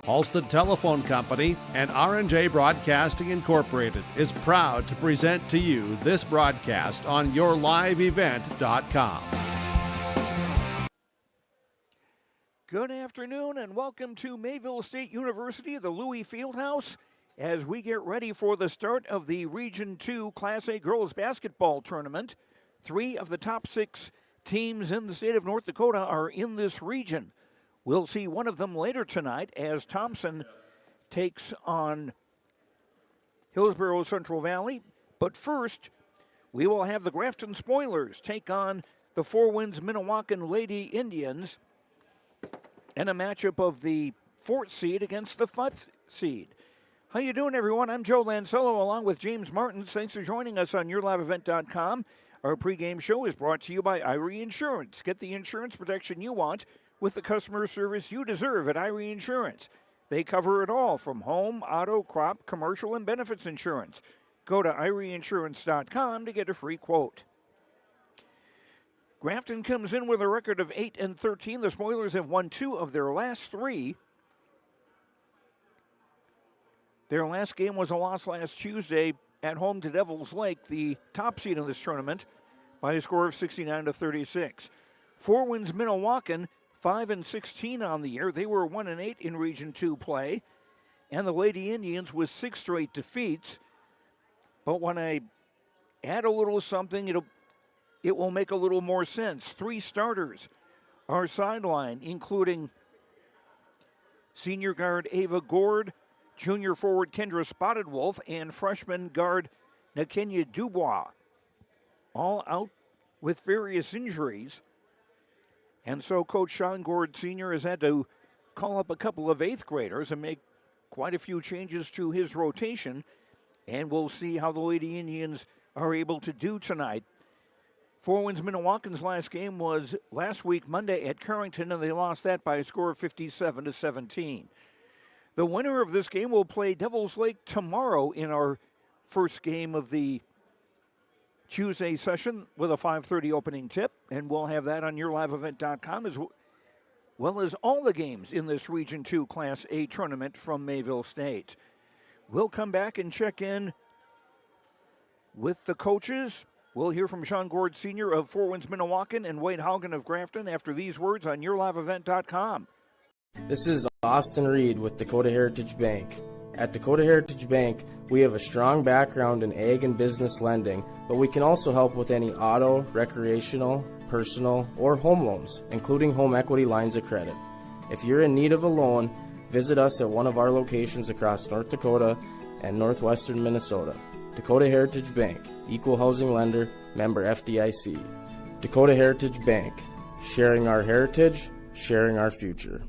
Halstead Telephone Company and R&J Broadcasting Incorporated is proud to present to you this broadcast on yourliveevent.com. Good afternoon and welcome to Mayville State University, the Louis Fieldhouse, as we get ready for the start of the Region 2 Class A Girls Basketball Tournament. 3 of the top 6 teams in the state of North Dakota are in this region. We'll see one of them later tonight as Thompson takes on Hillsborough Central Valley. But first, we will have the Grafton Spoilers take on the Four Winds Minnewaukan Lady Indians and a matchup of the 4th seed against the 5th seed. How you doing, everyone? I'm Joe Lancello along with James Martins. Thanks for joining us on yourliveevent.com. Our pregame show is brought to you by Irie Insurance. Get the insurance protection you want with the customer service you deserve at Irie Insurance. They cover it all from home, auto, crop, commercial, and benefits insurance. Go to IrieInsurance.com to get a free quote. Grafton comes in with a record of 8-13. The Spoilers have won 2 of their last 3. Their last game was a loss last Tuesday at home to Devils Lake, the top seed of this tournament, by a score of 69-36. Four Winds Minnewaukan 5-16 on the year. They were 1-8 in Region 2 play. And the Lady Indians with 6 straight defeats. But when I add a little something, it will make a little more sense. 3 starters are sidelined, including senior guard Ava Gord, junior forward Kendra Spotted Wolf, and freshman guard Nakenya Dubois. All out with various injuries. And so Coach Sean Gord Sr. has had to call up a couple of 8th graders and make quite a few changes to his rotation. And we'll see how the Lady Indians are able to do tonight. Four Winds Minnewaukan's last game was last week, Monday, at Carrington, and they lost that by a score of 57-17. The winner of this game will play Devils Lake tomorrow in our first game of the Tuesday session with a 5:30 opening tip, and we'll have that on yourliveevent.com as well as all the games in this Region 2 Class A tournament from Mayville State. We'll come back and check in with the coaches. We'll hear from Sean Gord Sr. of Four Winds Minnewaukan and Wade Haugen of Grafton after these words on yourliveevent.com. This is Austin Reed with Dakota Heritage Bank. At Dakota Heritage Bank, we have a strong background in ag and business lending, but we can also help with any auto, recreational, personal, or home loans, including home equity lines of credit. If you're in need of a loan, visit us at one of our locations across North Dakota and northwestern Minnesota. Dakota Heritage Bank, equal housing lender, member FDIC. Dakota Heritage Bank, sharing our heritage, sharing our future.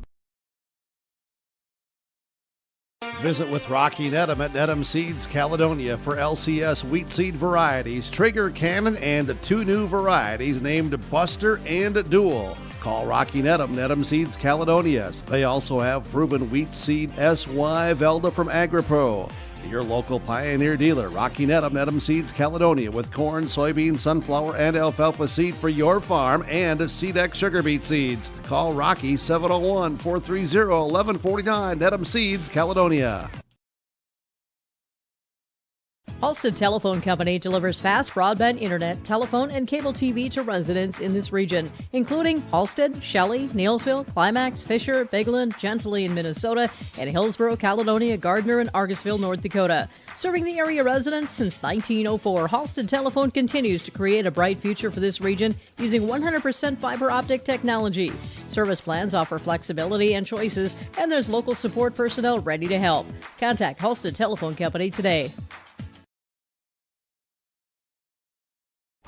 Visit with Rocky Nedham at Nedham Seeds Caledonia for LCS wheat seed varieties, Trigger, Cannon, and 2 new varieties named Buster and Dual. Call Rocky Nedham, Nedham Seeds Caledonia. They also have proven wheat seed SY Velda from AgriPro. Your local Pioneer dealer, Rocky Nedham, Nedham Seeds Caledonia, with corn, soybean, sunflower, and alfalfa seed for your farm and Seedex sugar beet seeds. Call Rocky 701-430-1149, Nedham Seeds Caledonia. Halstead Telephone Company delivers fast broadband internet, telephone, and cable TV to residents in this region, including Halstead, Shelley, Neilsville, Climax, Fisher, Bigland, Gentilly in Minnesota, and Hillsborough, Caledonia, Gardner, and Argusville, North Dakota. Serving the area residents since 1904, Halstead Telephone continues to create a bright future for this region using 100% fiber optic technology. Service plans offer flexibility and choices, and there's local support personnel ready to help. Contact Halstead Telephone Company today.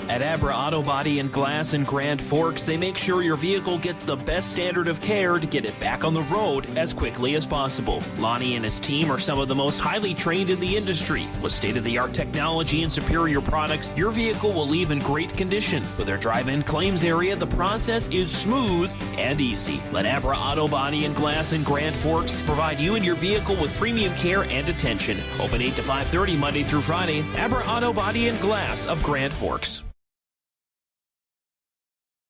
At Abra Auto Body and Glass in Grand Forks, they make sure your vehicle gets the best standard of care to get it back on the road as quickly as possible. Lonnie and his team are some of the most highly trained in the industry. With state-of-the-art technology and superior products, your vehicle will leave in great condition. With their drive-in claims area, the process is smooth and easy. Let Abra Auto Body and Glass in Grand Forks provide you and your vehicle with premium care and attention. Open 8 to 5:30 Monday through Friday. Abra Auto Body and Glass of Grand Forks.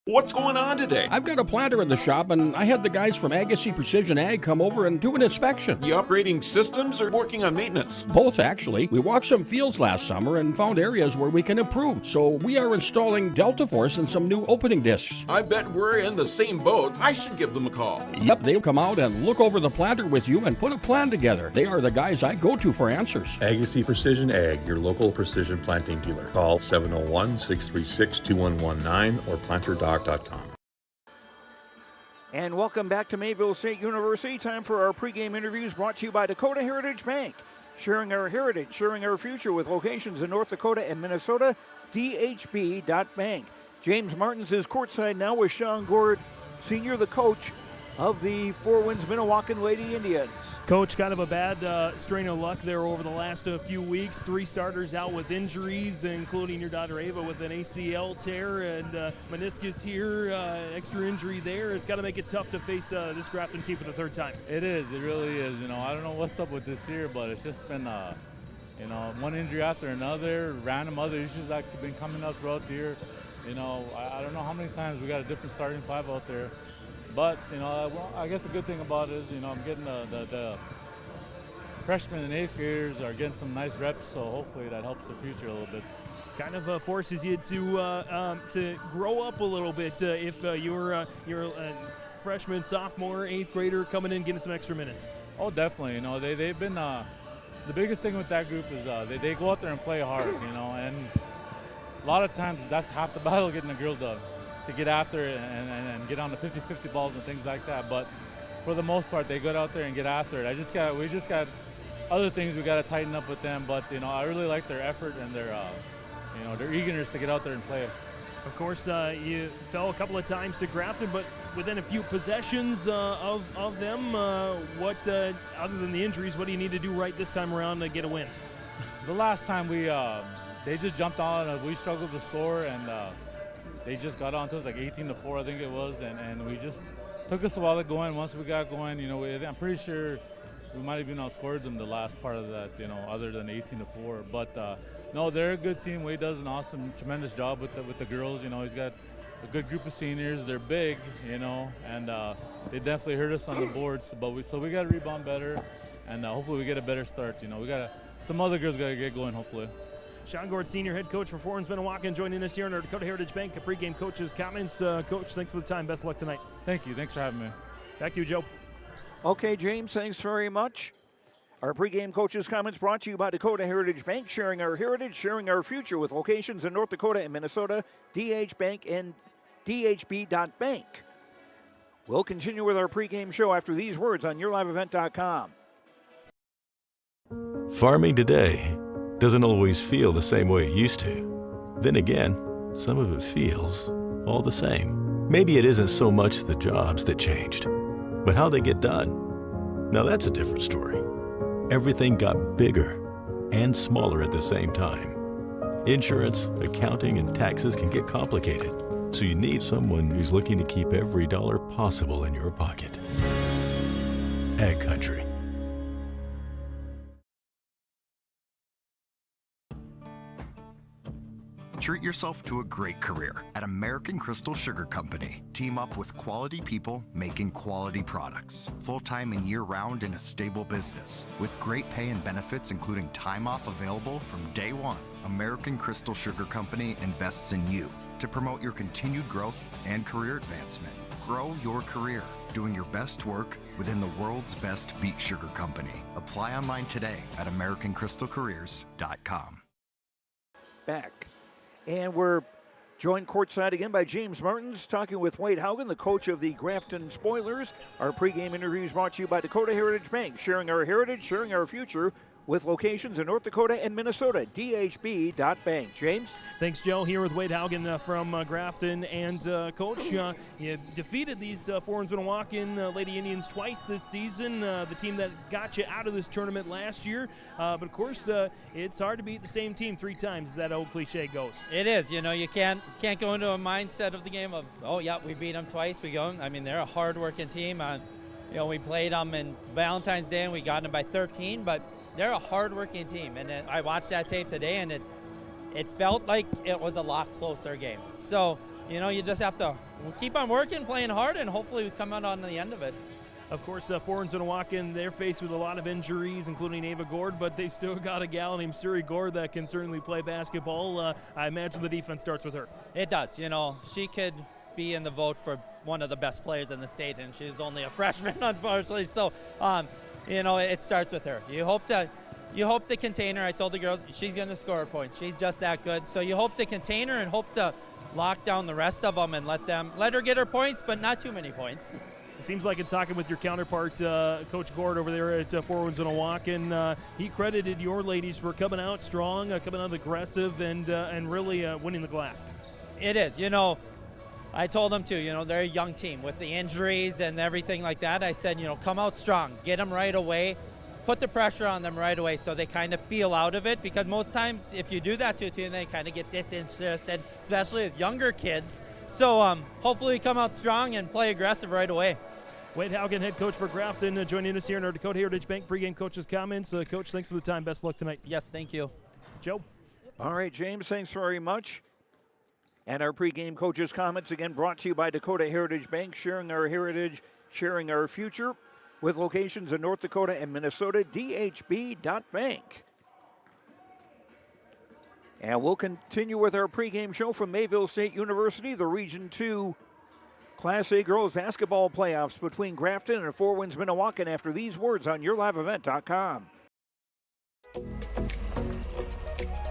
What's going on today? I've got a planter in the shop, and I had the guys from Agassi Precision Ag come over and do an inspection. You upgrading systems or working on maintenance? Both, actually. We walked some fields last summer and found areas where we can improve. So we are installing Delta Force and some new opening discs. I bet we're in the same boat. I should give them a call. Yep, they'll come out and look over the planter with you and put a plan together. They are the guys I go to for answers. Agassi Precision Ag, your local precision planting dealer. Call 701-636-2119 or planterdoc.com. And welcome back to Mayville State University. Time for our pregame interviews brought to you by Dakota Heritage Bank. Sharing our heritage, sharing our future with locations in North Dakota and Minnesota, dhb.bank. James Martins is courtside now with Sean Gord, Sr., the coach of the Four Winds Minnewaukan Lady Indians. Coach, kind of a bad strain of luck there over the last few weeks. 3 starters out with injuries, including your daughter Ava with an ACL tear and meniscus here, extra injury there. It's got to make it tough to face this Grafton team for the 3rd time. It is. It really is. I don't know what's up with this year, but it's just been, one injury after another, random other issues that have been coming up throughout the year. I don't know how many times we got a different starting 5 out there. But, I guess the good thing about it is, I'm getting the freshmen and 8th graders are getting some nice reps, so hopefully that helps the future a little bit. Kind of forces you to grow up a little bit if you're a freshman, sophomore, 8th grader coming in getting some extra minutes. Oh, definitely. They've been the biggest thing with that group is they go out there and play hard, and a lot of times that's half the battle, getting the girls to get after it and get on the 50-50 balls and things like that. But for the most part, they go out there and get after it. We just got other things we got to tighten up with them. But I really like their effort and their eagerness to get out there and play. Of course, you fell a couple of times to Grafton, but within a few possessions of them, what other than the injuries, what do you need to do right this time around to get a win? The last time they just jumped on us. We struggled to score and. They just got on to us like 18-4, I think it was, and we just took us a while to go in. Once we got going, I'm pretty sure we might have even outscored them the last part of that, other than 18-4. But no, they're a good team. Wade does an awesome, tremendous job with the girls. He's got a good group of seniors. They're big, and they definitely hurt us on the boards. But we got to rebound better, and hopefully we get a better start. Some other girls got to get going, hopefully. Sean Gord, Senior Head Coach for Four Winds Minnewaukan, joining us here on our Dakota Heritage Bank. Pregame coaches' comments. Coach, thanks for the time. Best of luck tonight. Thank you. Thanks for having me. Back to you, Joe. Okay, James, thanks very much. Our pregame coaches' comments brought to you by Dakota Heritage Bank, sharing our heritage, sharing our future with locations in North Dakota and Minnesota, DH Bank and dhb.bank. We'll continue with our pregame show after these words on yourliveevent.com. Farming today doesn't always feel the same way it used to. Then again, some of it feels all the same. Maybe it isn't so much the jobs that changed, but how they get done. Now that's a different story. Everything got bigger and smaller at the same time. Insurance, accounting, and taxes can get complicated, so you need someone who's looking to keep every dollar possible in your pocket. Ag Country. Treat yourself to a great career at American Crystal Sugar Company. Team up with quality people making quality products. Full-time and year-round in a stable business. With great pay and benefits including time off available from day one. American Crystal Sugar Company invests in you to promote your continued growth and career advancement. Grow your career doing your best work within the world's best beet sugar company. Apply online today at AmericanCrystalCareers.com. Back. And we're joined courtside again by James Martins, talking with Wade Haugen, the coach of the Grafton Spoilers. Our pregame interviews brought to you by Dakota Heritage Bank, sharing our heritage, sharing our future, with locations in North Dakota and Minnesota, dhb.bank. James? Thanks, Joe. Here with Wade Haugen from Grafton. And, Coach, you defeated these Four Winds Minnewaukan Lady Indians twice this season, the team that got you out of this tournament last year. But, of course, it's hard to beat the same team 3 times, as that old cliche goes. It is. You can't go into a mindset of the game of, oh, yeah, we beat them twice. They're a hard-working team. We played them in Valentine's Day, and we got them by 13, but they're a hard-working team, and I watched that tape today, and it felt like it was a lot closer game. So you just have to keep on working, playing hard, and hopefully we come out on the end of it. Of course, Forward's going to walk in. They're faced with a lot of injuries, including Ava Gord, but they still got a gal named Suri Gord that can certainly play basketball. I imagine the defense starts with her. It does. She could be in the vote for one of the best players in the state, and she's only a freshman, unfortunately. So, it starts with her. You hope to contain her. I told the girls she's going to score a point. She's just that good. So you hope to contain her and hope to lock down the rest of them and let her get her points, but not too many points. It seems like in talking with your counterpart, Coach Gord over there at Forwards in Minnewaukan, he credited your ladies for coming out strong, coming out aggressive, and really winning the glass. It is. I told them too, they're a young team with the injuries and everything like that. I said, come out strong, get them right away, put the pressure on them right away so they kind of feel out of it, because most times if you do that to a team, they kind of get disinterested, especially with younger kids. So hopefully we come out strong and play aggressive right away. Wade Haugen, head coach for Grafton, joining us here in our Dakota Heritage Bank pregame coach's comments. Coach, thanks for the time. Best of luck tonight. Yes, thank you. Joe. All right, James, thanks very much. And our pregame coaches' comments, again, brought to you by Dakota Heritage Bank, sharing our heritage, sharing our future, with locations in North Dakota and Minnesota, dhb.bank. And we'll continue with our pregame show from Mayville State University, the Region 2 Class A girls basketball playoffs between Grafton and Four Winds Minnewaukan after these words on YourLiveEvent.com.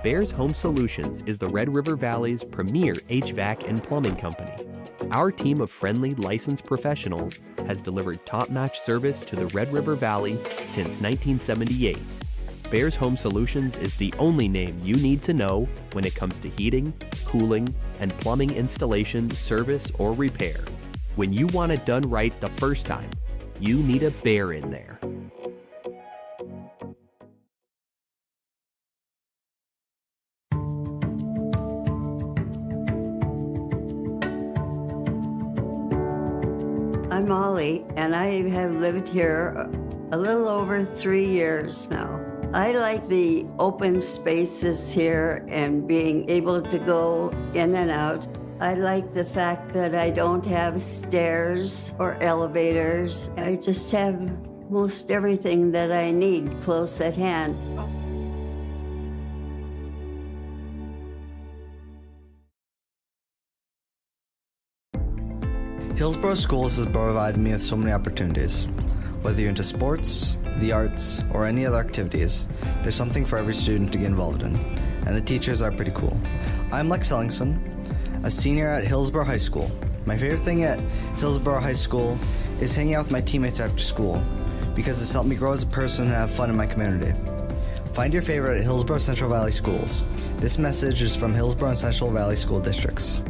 Bears Home Solutions is the Red River Valley's premier HVAC and plumbing company. Our team of friendly, licensed professionals has delivered top-notch service to the Red River Valley since 1978. Bears Home Solutions is the only name you need to know when it comes to heating, cooling, and plumbing installation, service, or repair. When you want it done right the first time, you need a Bear in there. I'm Molly, and I have lived here a little over 3 years now. I like the open spaces here and being able to go in and out. I like the fact that I don't have stairs or elevators. I just have most everything that I need close at hand. Hillsborough Schools has provided me with so many opportunities. Whether you're into sports, the arts, or any other activities, there's something for every student to get involved in, and the teachers are pretty cool. I'm Lex Ellingson, a senior at Hillsborough High School. My favorite thing at Hillsborough High School is hanging out with my teammates after school, because it's helped me grow as a person and have fun in my community. Find your favorite at Hillsborough Central Valley Schools. This message is from Hillsborough and Central Valley School Districts.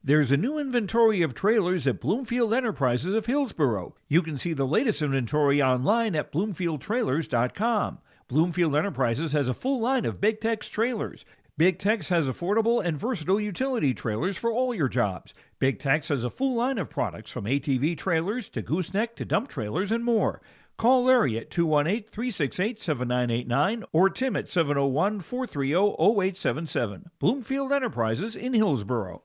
There's a new inventory of trailers at Bloomfield Enterprises of Hillsborough. You can see the latest inventory online at bloomfieldtrailers.com. Bloomfield Enterprises has a full line of Big Tex trailers. Big Tex has affordable and versatile utility trailers for all your jobs. Big Tex has a full line of products from ATV trailers to gooseneck to dump trailers and more. Call Larry at 218-368-7989 or Tim at 701-430-0877. Bloomfield Enterprises in Hillsborough.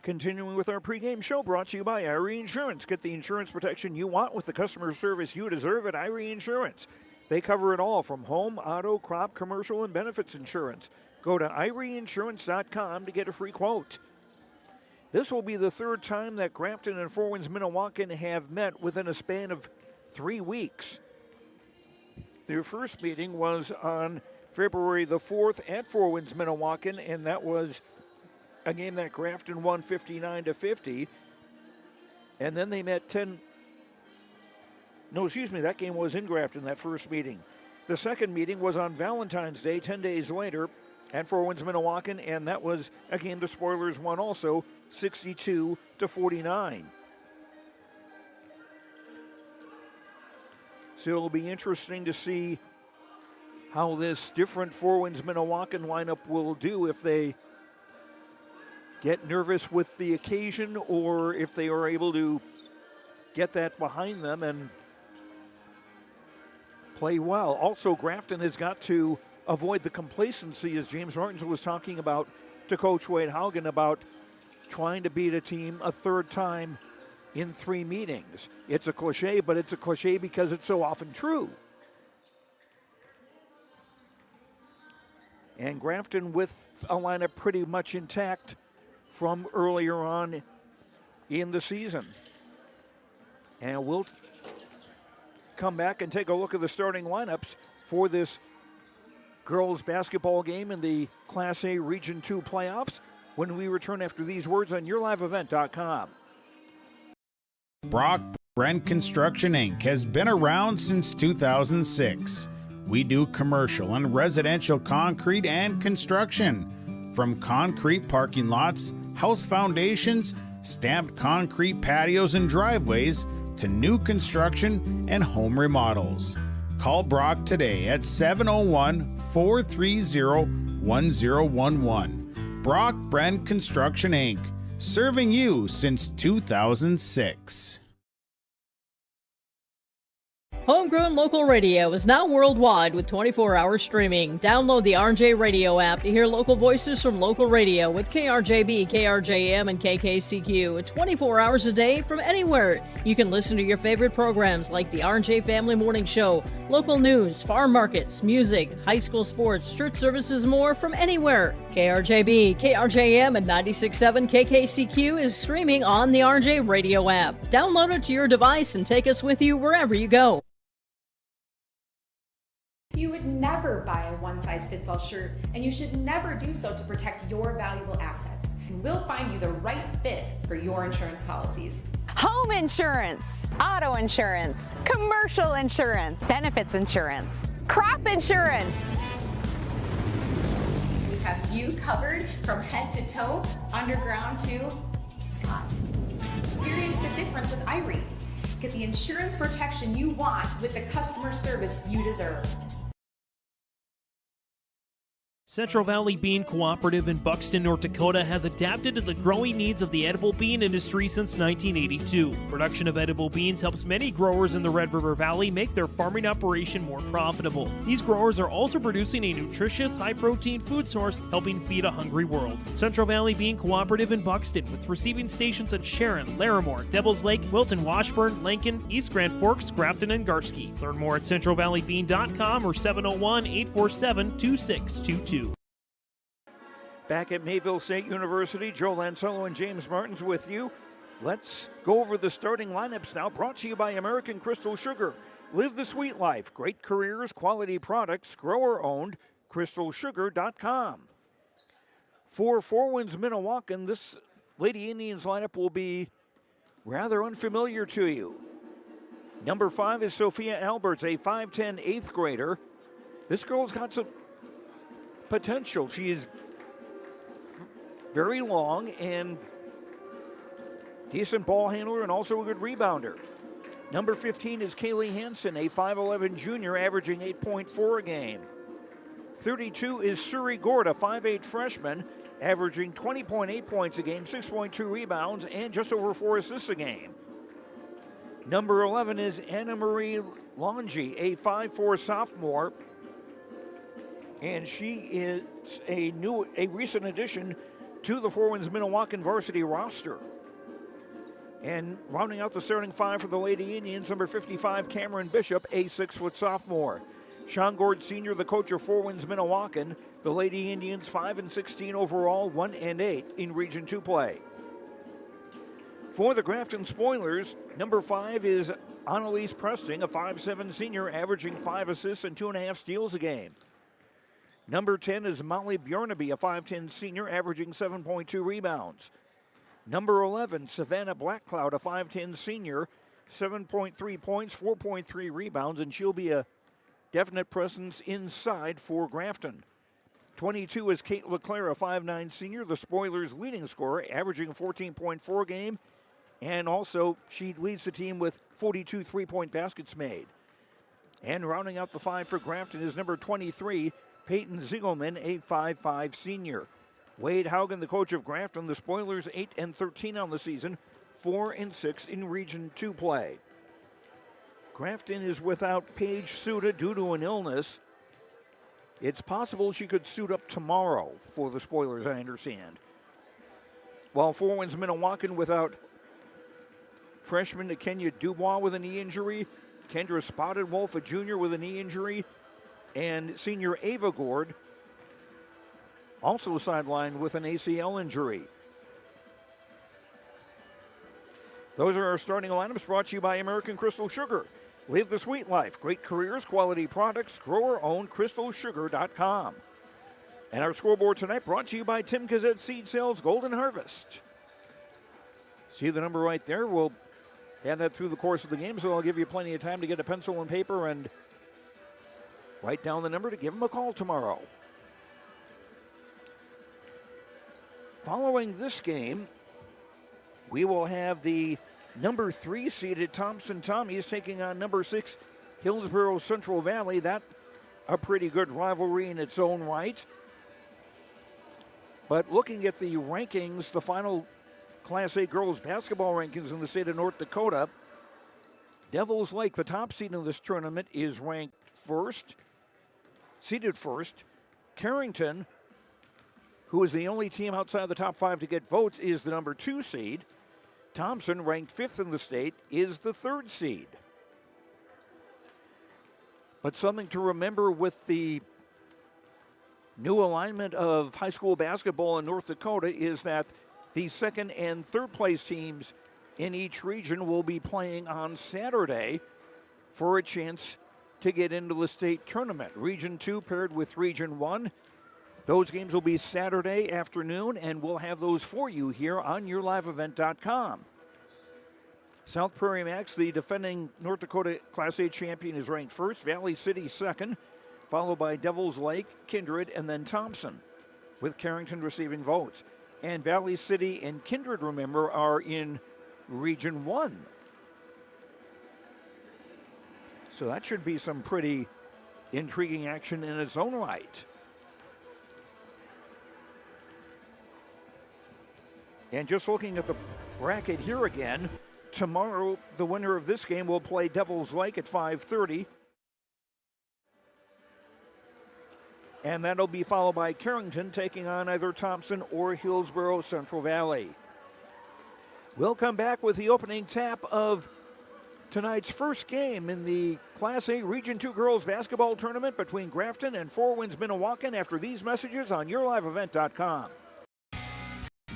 Continuing with our pregame show, brought to you by Irie Insurance. Get the insurance protection you want with the customer service you deserve at Irie Insurance. They cover it all from home, auto, crop, commercial, and benefits insurance. Go to IrieInsurance.com to get a free quote. This will be the third time that Grafton and Four Winds Minnewaukan have met within a span of 3 weeks. Their first meeting was on February the 4th at Four Winds Minnewaukan, and that was a game that Grafton won 59-50. And then they met that game was in Grafton, that first meeting. The second meeting was on Valentine's Day, 10 days later, at Four Winds Minnewaukan, and that was a game the Spoilers won also, 62-49. So it'll be interesting to see how this different Four Winds Minnewaukan lineup will do, if they get nervous with the occasion or if they are able to get that behind them and play well. Also, Grafton has got to avoid the complacency, as James Martins was talking about to Coach Wade Haugen about trying to beat a team a third time in 3 meetings. It's a cliche, but it's a cliche because it's so often true. And Grafton with a lineup pretty much intact from earlier on in the season. And we'll come back and take a look at the starting lineups for this girls basketball game in the Class A Region 2 playoffs when we return after these words on YourLiveEvent.com. Brock Brent Construction Inc. has been around since 2006. We do commercial and residential concrete and construction. From concrete parking lots, house foundations, stamped concrete patios and driveways, to new construction and home remodels. Call Brock today at 701-430-1011. Brock Brent Construction Inc., serving you since 2006. Homegrown local radio is now worldwide with 24-hour streaming. Download the RJ Radio app to hear local voices from local radio with KRJB, KRJM, and KKCQ 24 hours a day from anywhere. You can listen to your favorite programs like the RJ Family Morning Show, local news, farm markets, music, high school sports, church services, more from anywhere. KRJB, KRJM, and 96.7 KKCQ is streaming on the RJ Radio app. Download it to your device and take us with you wherever you go. You would never buy a one-size-fits-all shirt, and you should never do so to protect your valuable assets. And we'll find you the right fit for your insurance policies. Home insurance, auto insurance, commercial insurance, benefits insurance, crop insurance. We have you covered from head to toe, underground to sky. Experience the difference with Irie. Get the insurance protection you want with the customer service you deserve. Central Valley Bean Cooperative in Buxton, North Dakota has adapted to the growing needs of the edible bean industry since 1982. Production of edible beans helps many growers in the Red River Valley make their farming operation more profitable. These growers are also producing a nutritious, high-protein food source, helping feed a hungry world. Central Valley Bean Cooperative in Buxton, with receiving stations in Sharon, Larimore, Devils Lake, Wilton, Washburn, Lincoln, East Grand Forks, Grafton, and Garski. Learn more at centralvalleybean.com or 701-847-2622. Back at Mayville State University, Joe Lancello and James Martins with you. Let's go over the starting lineups now, brought to you by American Crystal Sugar. Live the sweet life. Great careers, quality products, grower-owned, crystalsugar.com. For Four Winds Minnewaukan, this Lady Indians lineup will be rather unfamiliar to you. Number 5 is Sophia Alberts, a 5'10" 8th grader. This girl's got some potential. She is very long and decent ball handler and also a good rebounder. Number 15 is Kaylee Hansen, a 5'11" junior, averaging 8.4 a game. 32 is Suri Gord, a 5'8" freshman, averaging 20.8 points a game, 6.2 rebounds, and just over 4 assists a game. Number 11 is Anna Marie Longi, a 5'4" sophomore, and she is a recent addition to the Four Winds Minnewaukan varsity roster. And rounding out the starting 5 for the Lady Indians, number 55, Cameron Bishop, a 6-foot sophomore. Sean Gord Sr., the coach of Four Winds Minnewaukan. The Lady Indians 5-16 overall, 1-8 in Region 2 play. For the Grafton Spoilers, number 5 is Annalise Presting, a 5'7" senior, averaging 5 assists and 2.5 steals a game. Number 10 is Molly Bjornaby, a 5'10" senior, averaging 7.2 rebounds. Number 11, Savannah Blackcloud, a 5'10" senior, 7.3 points, 4.3 rebounds, and she'll be a definite presence inside for Grafton. 22 is Kate LeClaire, a 5'9" senior, the Spoilers' leading scorer, averaging 14.4 a game, and also she leads the team with 42 three-point baskets made. And rounding out the 5 for Grafton is number 23, Peyton Ziegelman, a 5'5" senior. Wade Haugen, the coach of Grafton, the Spoilers 8-13 on the season, 4-6 in Region 2 play. Grafton is without Paige Suda due to an illness. It's possible she could suit up tomorrow for the Spoilers, I understand. While Four Winds Minnewaukan without freshman Kenya Dubois with a knee injury, Kendra Spotted Wolf, a junior, with a knee injury, and senior Ava Gord also sidelined with an ACL injury. Those are our starting lineups, brought to you by American Crystal Sugar. Live the sweet life. Great careers, quality products, grower-owned, crystalsugar.com. And our scoreboard tonight brought to you by Tim Gazette Seed Sales Golden Harvest. See the number right there? We'll add that through the course of the game, so I'll give you plenty of time to get a pencil and paper and write down the number to give them a call tomorrow. Following this game, we will have the number 3 seeded Thompson Tommies taking on number 6 Hillsborough Central Valley. That a pretty good rivalry in its own right. But looking at the rankings, the final Class A girls basketball rankings in the state of North Dakota, Devils Lake, the top seed in this tournament, is ranked first, seeded first. Carrington, who is the only team outside the top 5 to get votes, is the number 2 seed. Thompson, ranked 5th in the state, is the 3rd seed. But something to remember with the new alignment of high school basketball in North Dakota is that the 2nd and 3rd place teams in each region will be playing on Saturday for a chance to get into the state tournament. Region 2 paired with Region 1. Those games will be Saturday afternoon, and we'll have those for you here on yourliveevent.com. South Prairie Max, the defending North Dakota Class A champion, is ranked first. Valley City second, followed by Devils Lake, Kindred, and then Thompson, with Carrington receiving votes. And Valley City and Kindred, remember, are in Region 1. So that should be some pretty intriguing action in its own right. And just looking at the bracket here again, tomorrow the winner of this game will play Devils Lake at 5:30. And that'll be followed by Carrington taking on either Thompson or Hillsborough Central Valley. We'll come back with the opening tap of tonight's first game in the Class A Region 2 girls basketball tournament between Grafton and Four Winds Minnewaukan after these messages on yourliveevent.com.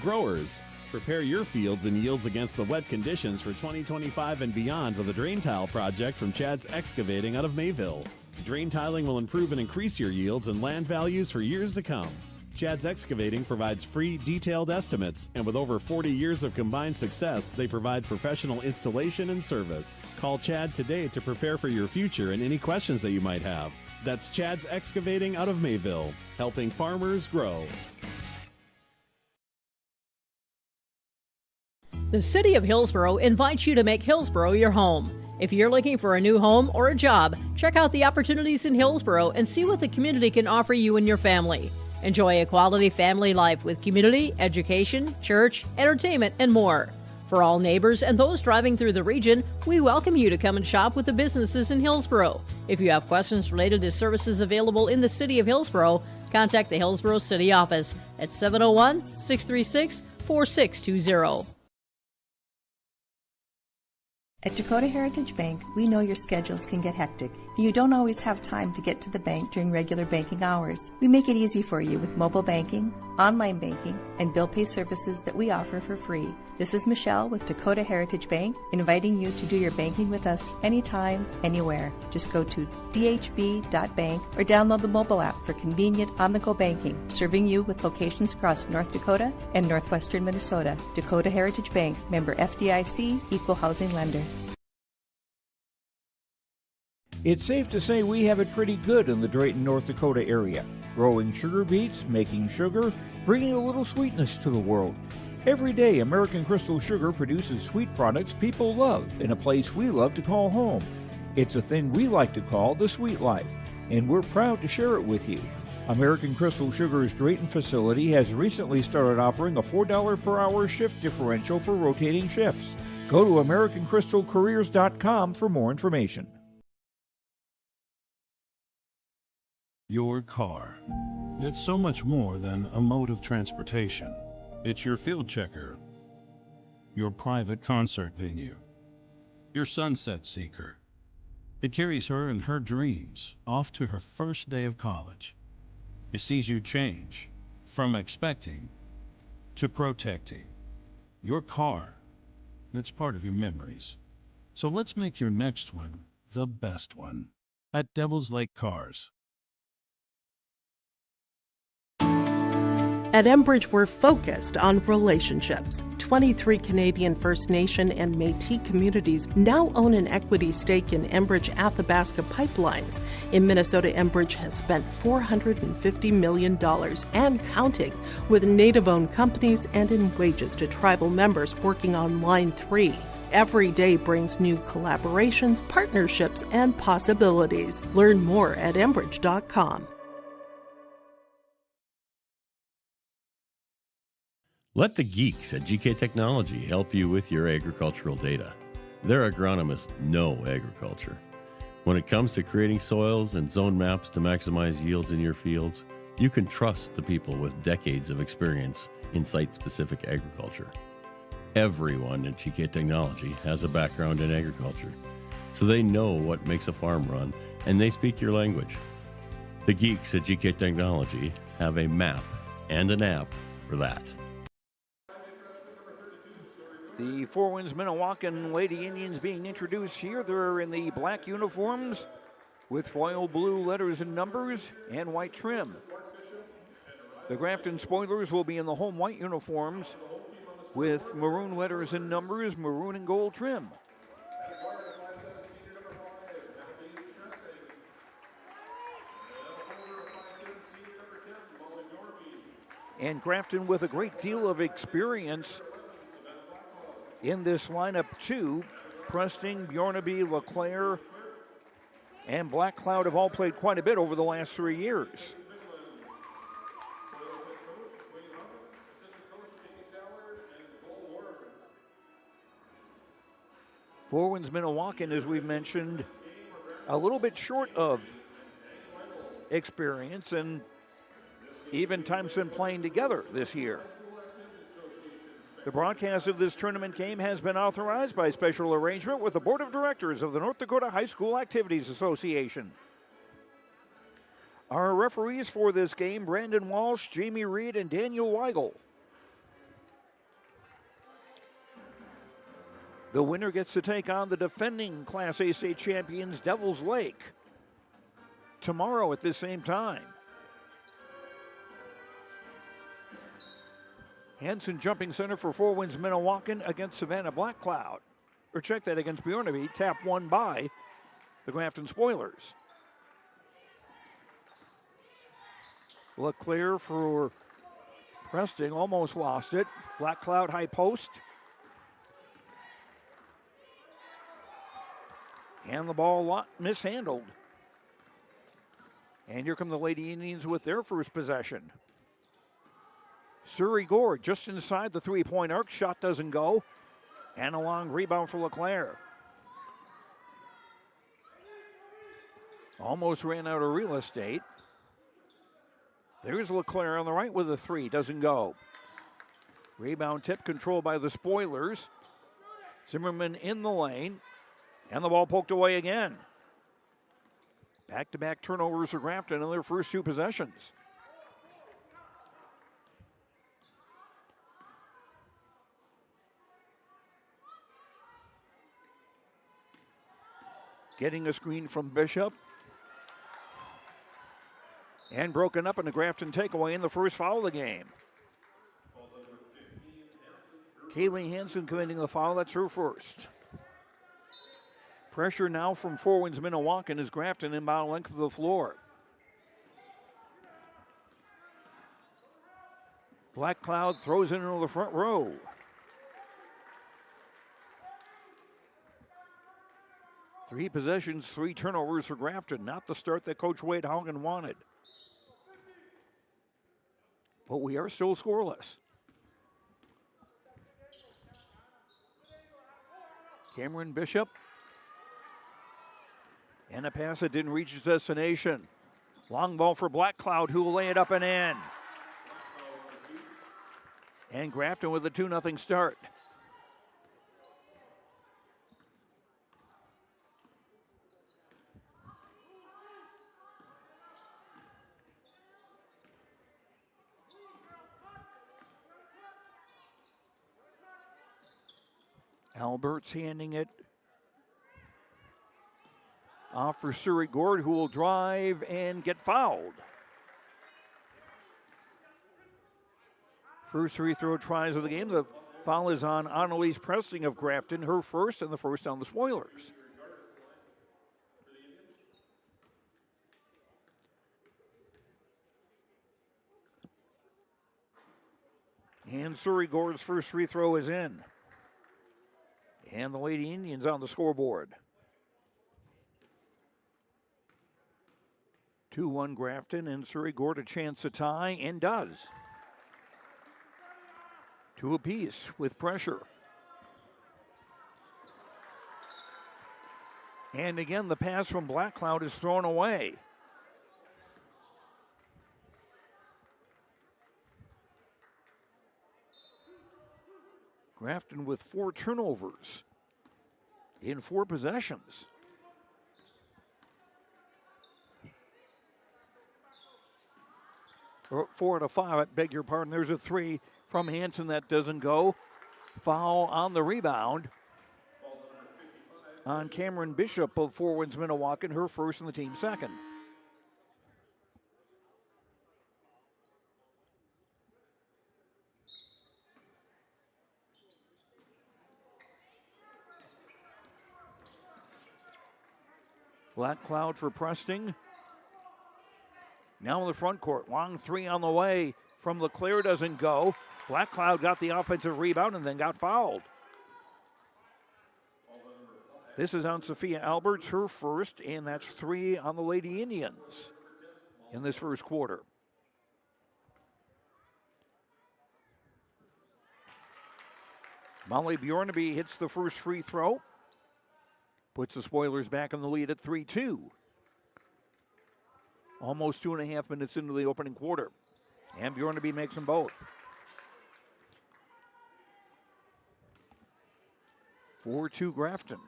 Growers, prepare your fields and yields against the wet conditions for 2025 and beyond with a drain tile project from Chad's Excavating out of Mayville. Drain tiling will improve and increase your yields and land values for years to come. Chad's Excavating provides free, detailed estimates, and with over 40 years of combined success, they provide professional installation and service. Call Chad today to prepare for your future and any questions that you might have. That's Chad's Excavating out of Mayville, helping farmers grow. The City of Hillsborough invites you to make Hillsborough your home. If you're looking for a new home or a job, check out the opportunities in Hillsborough and see what the community can offer you and your family. Enjoy a quality family life with community, education, church, entertainment, and more. For all neighbors and those driving through the region, we welcome you to come and shop with the businesses in Hillsborough. If you have questions related to services available in the City of Hillsborough, contact the Hillsborough City Office at 701-636-4620. At Dakota Heritage Bank, we know your schedules can get hectic, and you don't always have time to get to the bank during regular banking hours. We make it easy for you with mobile banking, online banking, and bill pay services that we offer for free. This is Michelle with Dakota Heritage Bank, inviting you to do your banking with us anytime, anywhere. Just go to dhb.bank or download the mobile app for convenient on-the-go banking, serving you with locations across North Dakota and northwestern Minnesota. Dakota Heritage Bank, member FDIC, equal housing lender. It's safe to say we have it pretty good in the Drayton, North Dakota area. Growing sugar beets, making sugar, bringing a little sweetness to the world. Every day, American Crystal Sugar produces sweet products people love in a place we love to call home. It's a thing we like to call the sweet life, and we're proud to share it with you. American Crystal Sugar's Drayton facility has recently started offering a $4 per hour shift differential for rotating shifts. Go to AmericanCrystalCareers.com for more information. Your car. It's so much more than a mode of transportation. It's your field checker, your private concert venue, your sunset seeker. It carries her and her dreams off to her first day of college. It sees you change from expecting to protecting. Your car, it's part of your memories. So let's make your next one the best one at Devil's Lake Cars. At Enbridge, we're focused on relationships. 23 Canadian First Nation and Métis communities now own an equity stake in Enbridge Athabasca Pipelines. In Minnesota, Enbridge has spent $450 million and counting with Native-owned companies and in wages to tribal members working on Line 3. Every day brings new collaborations, partnerships, and possibilities. Learn more at Enbridge.com. Let the geeks at GK Technology help you with your agricultural data. Their agronomists know agriculture. When it comes to creating soils and zone maps to maximize yields in your fields, you can trust the people with decades of experience in site-specific agriculture. Everyone at GK Technology has a background in agriculture, so they know what makes a farm run, and they speak your language. The geeks at GK Technology have a map and an app for that. The Four Winds Minnewaukan Lady Indians being introduced here. They're in the black uniforms with royal blue letters and numbers and white trim. The Grafton Spoilers will be in the home white uniforms with maroon letters and numbers, maroon and gold trim. And Grafton with a great deal of experience in this lineup too. Preston, Bjornaby, LeClaire, and Black Cloud have all played quite a bit over the last 3 years. Four Winds Minnewaukan, as we've mentioned, a little bit short of experience and even time spent playing together this year. The broadcast of this tournament game has been authorized by special arrangement with the Board of Directors of the North Dakota High School Activities Association. Our referees for this game, Brandon Walsh, Jamie Reed, and Daniel Weigel. The winner gets to take on the defending Class A state champions, Devil's Lake, tomorrow at this same time. Hanson jumping center for Four Winds Minnewaukan against Savannah Black Cloud. Or check that against Bjornaby, tap one by the Grafton Spoilers. LeClaire for Preston, almost lost it. Black Cloud high post. And the ball mishandled. And here come the Lady Indians with their first possession. Surrey Gore just inside the three-point arc. Shot doesn't go. And a long rebound for LeClaire. Almost ran out of real estate. There's LeClaire on the right with a three. Doesn't go. Rebound tip controlled by the Spoilers. Zimmerman in the lane. And the ball poked away again. Back-to-back turnovers for Grafton in their first two possessions. Getting a screen from Bishop. And broken up in a Grafton takeaway in the first foul of the game. Kaylee Hansen committing the foul. That's her first. Pressure now from Four Winds Minnewaukan as Grafton inbound length of the floor. Black Cloud throws it into the front row. Three possessions, three turnovers for Grafton. Not the start that Coach Wade Haugen wanted. But we are still scoreless. Cameron Bishop. And a pass that didn't reach its destination. Long ball for Black Cloud, who will lay it up and in. And Grafton with a 2-0 start. Albert's handing it off for Surrey Gord, who will drive and get fouled. First free throw tries of the game. The foul is on Annalise Pressing of Grafton, her first, and the first on the Spoilers. And Surrey Gord's first free throw is in. And the Lady Indians on the scoreboard. 2-1 Grafton, and Surrey Gord a chance to tie, and does. 2 apiece with pressure. And again, the pass from Black Cloud is thrown away. Grafton with 4 turnovers in 4 possessions. Or 4 out of 5, I beg your pardon. There's a 3 from Hanson that doesn't go. Foul on the rebound on Cameron Bishop of Four Winds Minnewaukan, her first and the team second. Black Cloud for Presting. Now in the front court. Long 3 on the way from LeClaire doesn't go. Black Cloud got the offensive rebound and then got fouled. This is on Sophia Alberts, her first, and that's 3 on the Lady Indians in this first quarter. Molly Bjornaby hits the first free throw. Puts the Spoilers back in the lead at 3-2. Almost 2.5 minutes into the opening quarter. And Bjornaby makes them both. 4-2 Grafton.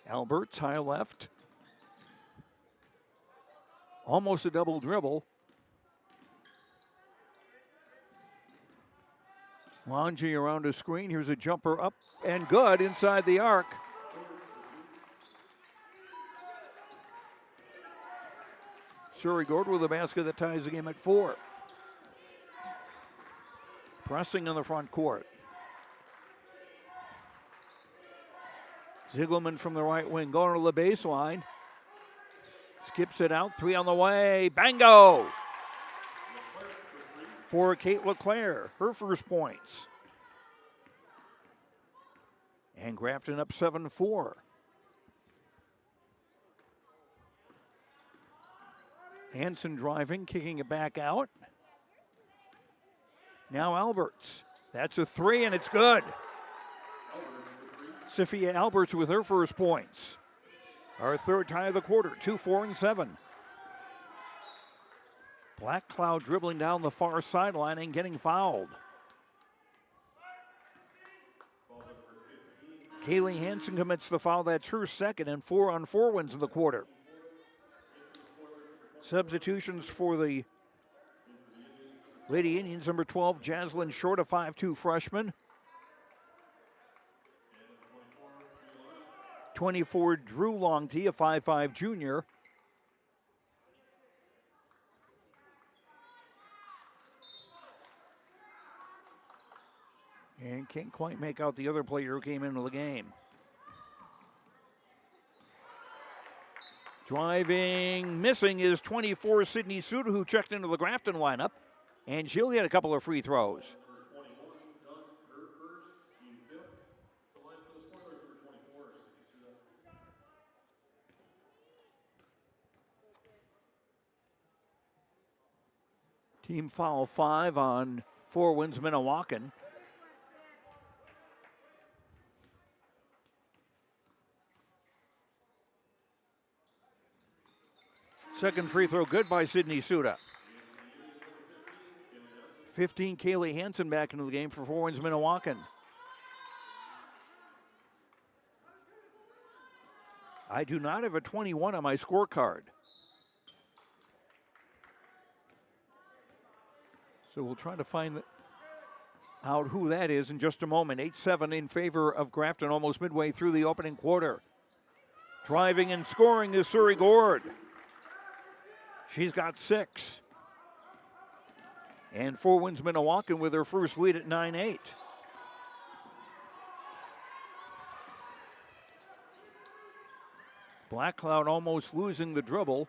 Alberts, high left. Almost a double dribble. Longy around a screen. Here's a jumper up and good inside the arc. Surrey Gord with a basket that ties the game at 4. Pressing in the front court. Ziegelman from the right wing going to the baseline. Skips it out, 3 on the way. Bango! For Kate LeClaire, her first points. And Grafton up 7-4. Hanson driving, kicking it back out. Now Alberts. That's a 3 and it's good. Sophia Alberts with her first points. Our third tie of the quarter, 2, 4, and 7. Black Cloud dribbling down the far sideline and getting fouled. Kaylee Hanson commits the foul. That's her second, and 4-on-4 wins in the quarter. Substitutions for the Lady Indians, number 12, Jaslyn Short, a 5'2 freshman. 24, Drew Longtee, a 5'5 junior. And can't quite make out the other player who came into the game. Driving, missing is 24, Sydney Suda, who checked into the Grafton lineup. And she'll get a couple of free throws. Team foul 5 on Four Winds Minnewaukan. Second free throw good by Sydney Suda. 15, Kaylee Hansen back into the game for Four Winds Minnewaukan. I do not have a 21 on my scorecard. So we'll try to find out who that is in just a moment. 8-7 in favor of Grafton almost midway through the opening quarter. Driving and scoring is Surrey Gord. She's got 6. And Four Winds Minnewaukan with her first lead at 9-8. Black Cloud almost losing the dribble.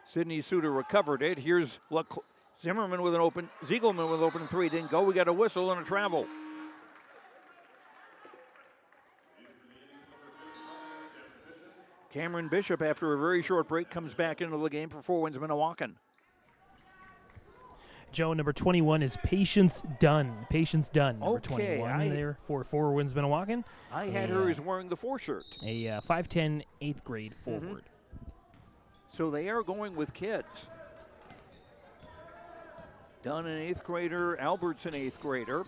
Sydney Suda recovered it. Here's Zimmerman with an open, Ziegelman with an open three. Didn't go. We got a whistle and a travel. Cameron Bishop, after a very short break, comes back into the game for Four Winds Minnewaukan. Joe, number 21 is Patience Dunn. Patience Dunn, number Okay, 21 there for Four Winds Minnewaukan. I had her as wearing the 4 shirt. A 5'10", 8th grade forward. So they are going with kids. Dunn, an 8th grader. Albert's an 8th grader.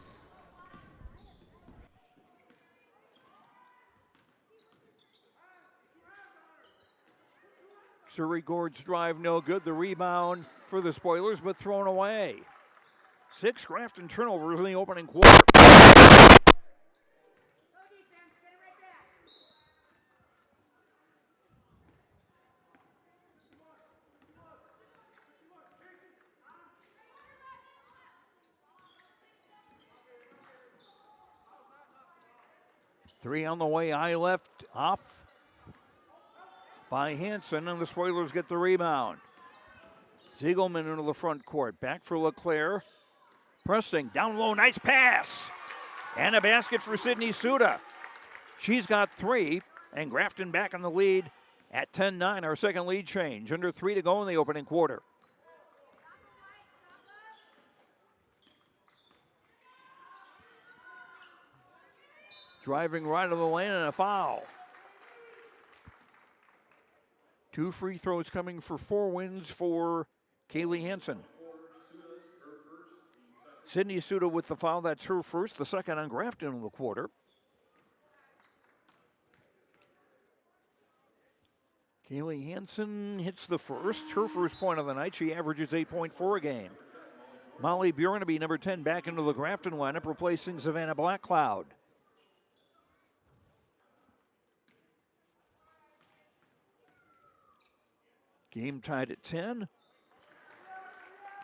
Surrey Gord's drive no good. The rebound for the Spoilers, but thrown away. 6 Grafton turnovers in the opening quarter. Three on the way, eye left, off by Hansen, and the Spoilers get the rebound. Ziegelman into the front court, back for LeClaire. Pressing, down low, nice pass. And a basket for Sydney Suda. She's got 3, and Grafton back in the lead at 10-9, our second lead change. Under 3 to go in the opening quarter. Driving right of the lane and a foul. 2 free throws coming for Four Winds for Kaylee Hansen. Sydney Suda with the foul. That's her first, the second on Grafton in the quarter. Kaylee Hansen hits the first, her first point of the night. She averages 8.4 a game. Molly Bjornaby, number 10, back into the Grafton lineup, replacing Savannah Blackcloud. Game tied at 10.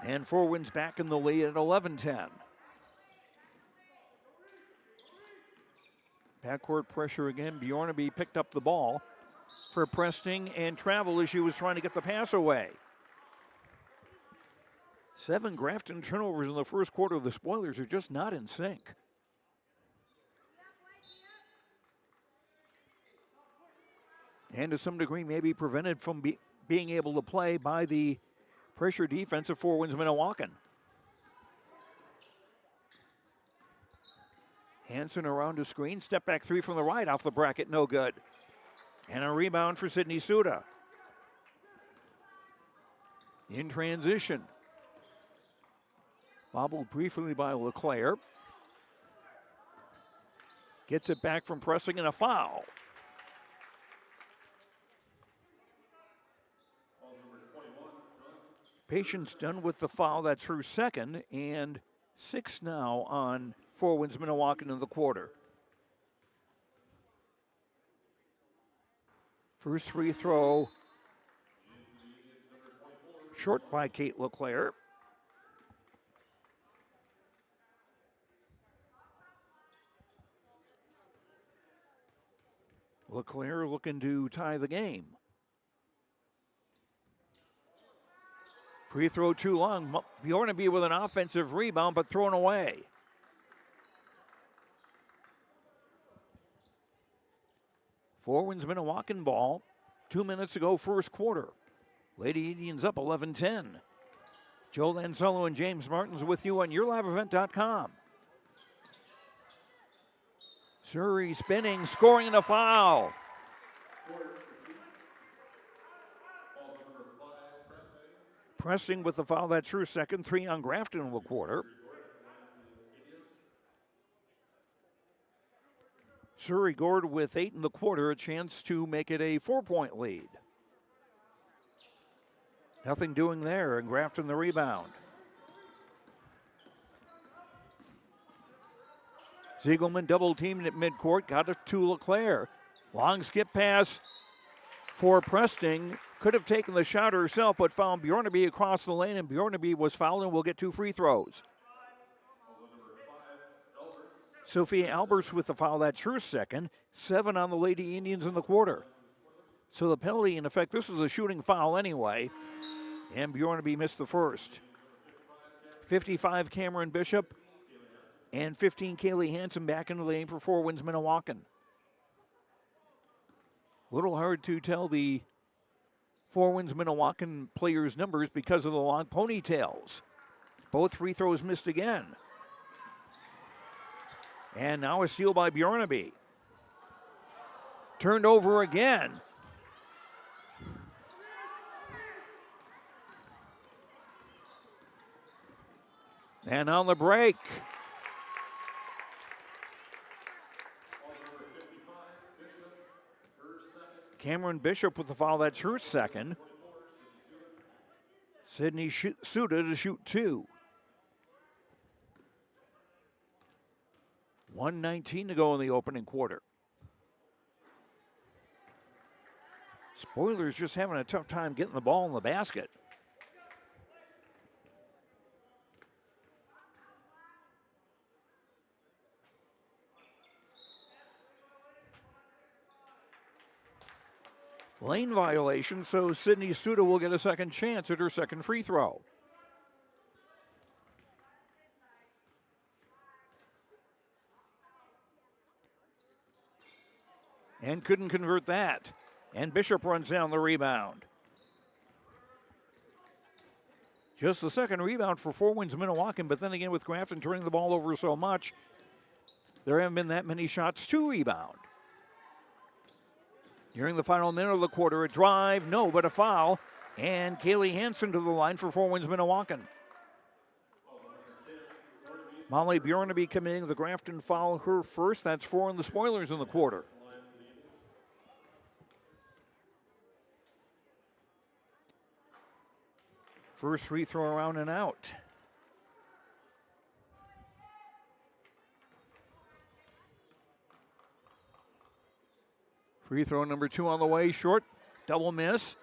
And Four Winds back in the lead at 11-10. Backcourt pressure again. Bjornaby picked up the ball for Presting and travel as she was trying to get the pass away. 7 Grafton turnovers in the first quarter. The Spoilers are just not in sync. And to some degree maybe prevented from being able to play by the pressure defense of Four Winds Minnewaukan. Hansen around a screen, step back 3 from the right, off the bracket, no good. And a rebound for Sydney Suda. In transition. Bobbled briefly by LeClaire. Gets it back from Pressing and a foul. Patience Dunn with the foul. That's her second, and 6 now on Four Winds Minnewaukan in the quarter. First free throw short by Kate LeClaire. LeClaire looking to tie the game. Free throw too long. Bjornaby with an offensive rebound, but thrown away. Four Winds Minnewaukan ball. 2 minutes ago, first quarter. Lady Indians up 11-10. Joe Lanzello and James Martins with you on YourLiveEvent.com. Surrey spinning, scoring, and a foul. Pressing with the foul, that's her second. 3 on Grafton in the quarter. Surrey Gord with 8 in the quarter, a chance to make it a 4-point lead. Nothing doing there, and Grafton the rebound. Ziegelman double teamed at midcourt, got it to LeClaire. Long skip pass for Preston. Could have taken the shot herself, but found Bjornaby across the lane, and Bjornaby was fouled and will get 2 free throws. Sophia Alberts with the foul, that's her second. 7 on the Lady Indians in the quarter. So the penalty, in effect, this was a shooting foul anyway, and Bjornaby missed the first. 55 Cameron Bishop, and 15 Kaylee Hansen back into the game for 4 Winds Minnewaukan. A little hard to tell the 4 Winds Minnewaukan players' numbers because of the long ponytails. Both free throws missed again. And now a steal by Bjornaby. Turned over again. And on the break, Cameron Bishop with the foul, that's her second. Sydney Suda to shoot 2. 1:19 to go in the opening quarter. Spoilers just having a tough time getting the ball in the basket. Lane violation, so Sydney Suda will get a second chance at her second free throw. And couldn't convert that. And Bishop runs down the rebound. Just the second rebound for 4 Winds Minnewaukan, but then again with Grafton turning the ball over so much, there haven't been that many shots to rebound. During the final minute of the quarter, a drive, no, but a foul. And Kaylee Hansen to the line for 4 Winds Minnewaukan. Molly Bjornaby committing the Grafton foul, her first. That's 4 on the Spoilers in the quarter. First free throw around and out. Free throw number 2 on the way, short, double miss.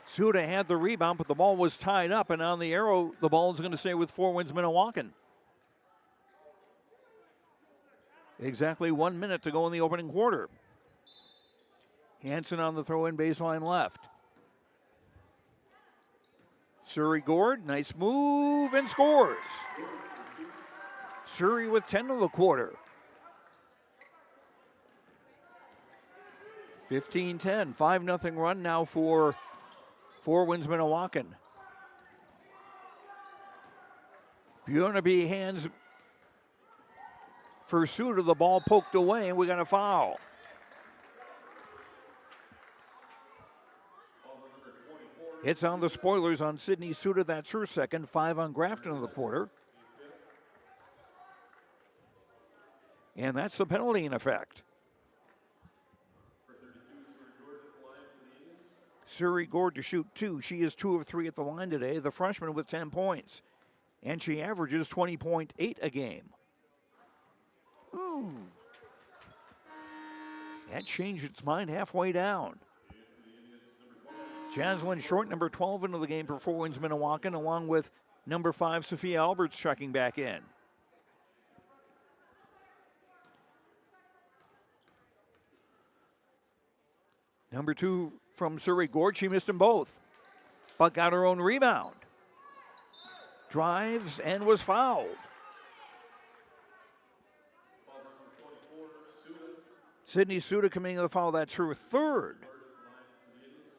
Suda had the rebound, but the ball was tied up, and on the arrow, the ball is going to stay with 4 Winds Minnewaukan. Exactly 1 minute to go in the opening quarter. Hansen on the throw-in baseline left. Surrey Gord, nice move, and scores. Surrey with 10 of the quarter. 15-10, 5-0 run now for 4 Winds Minnewaukan. Bjornaby hands for Suda, the ball poked away, and we got a foul. It's on the Spoilers on Sydney Suda, that's her second. 5 on Grafton in the quarter. And that's the penalty in effect. Surrey Gord to shoot 2. She is 2 of 3 at the line today. The freshman with 10 points. And she averages 20.8 a game. Ooh. That changed its mind halfway down. Jaslyn Short, number 12 into the game for 4 Winds Minnewaukan, along with number 5, Sophia Alberts, checking back in. Number 2 from Surrey Gord, she missed them both, but got her own rebound. Drives and was fouled. Sydney Suda coming in the foul, that's her third.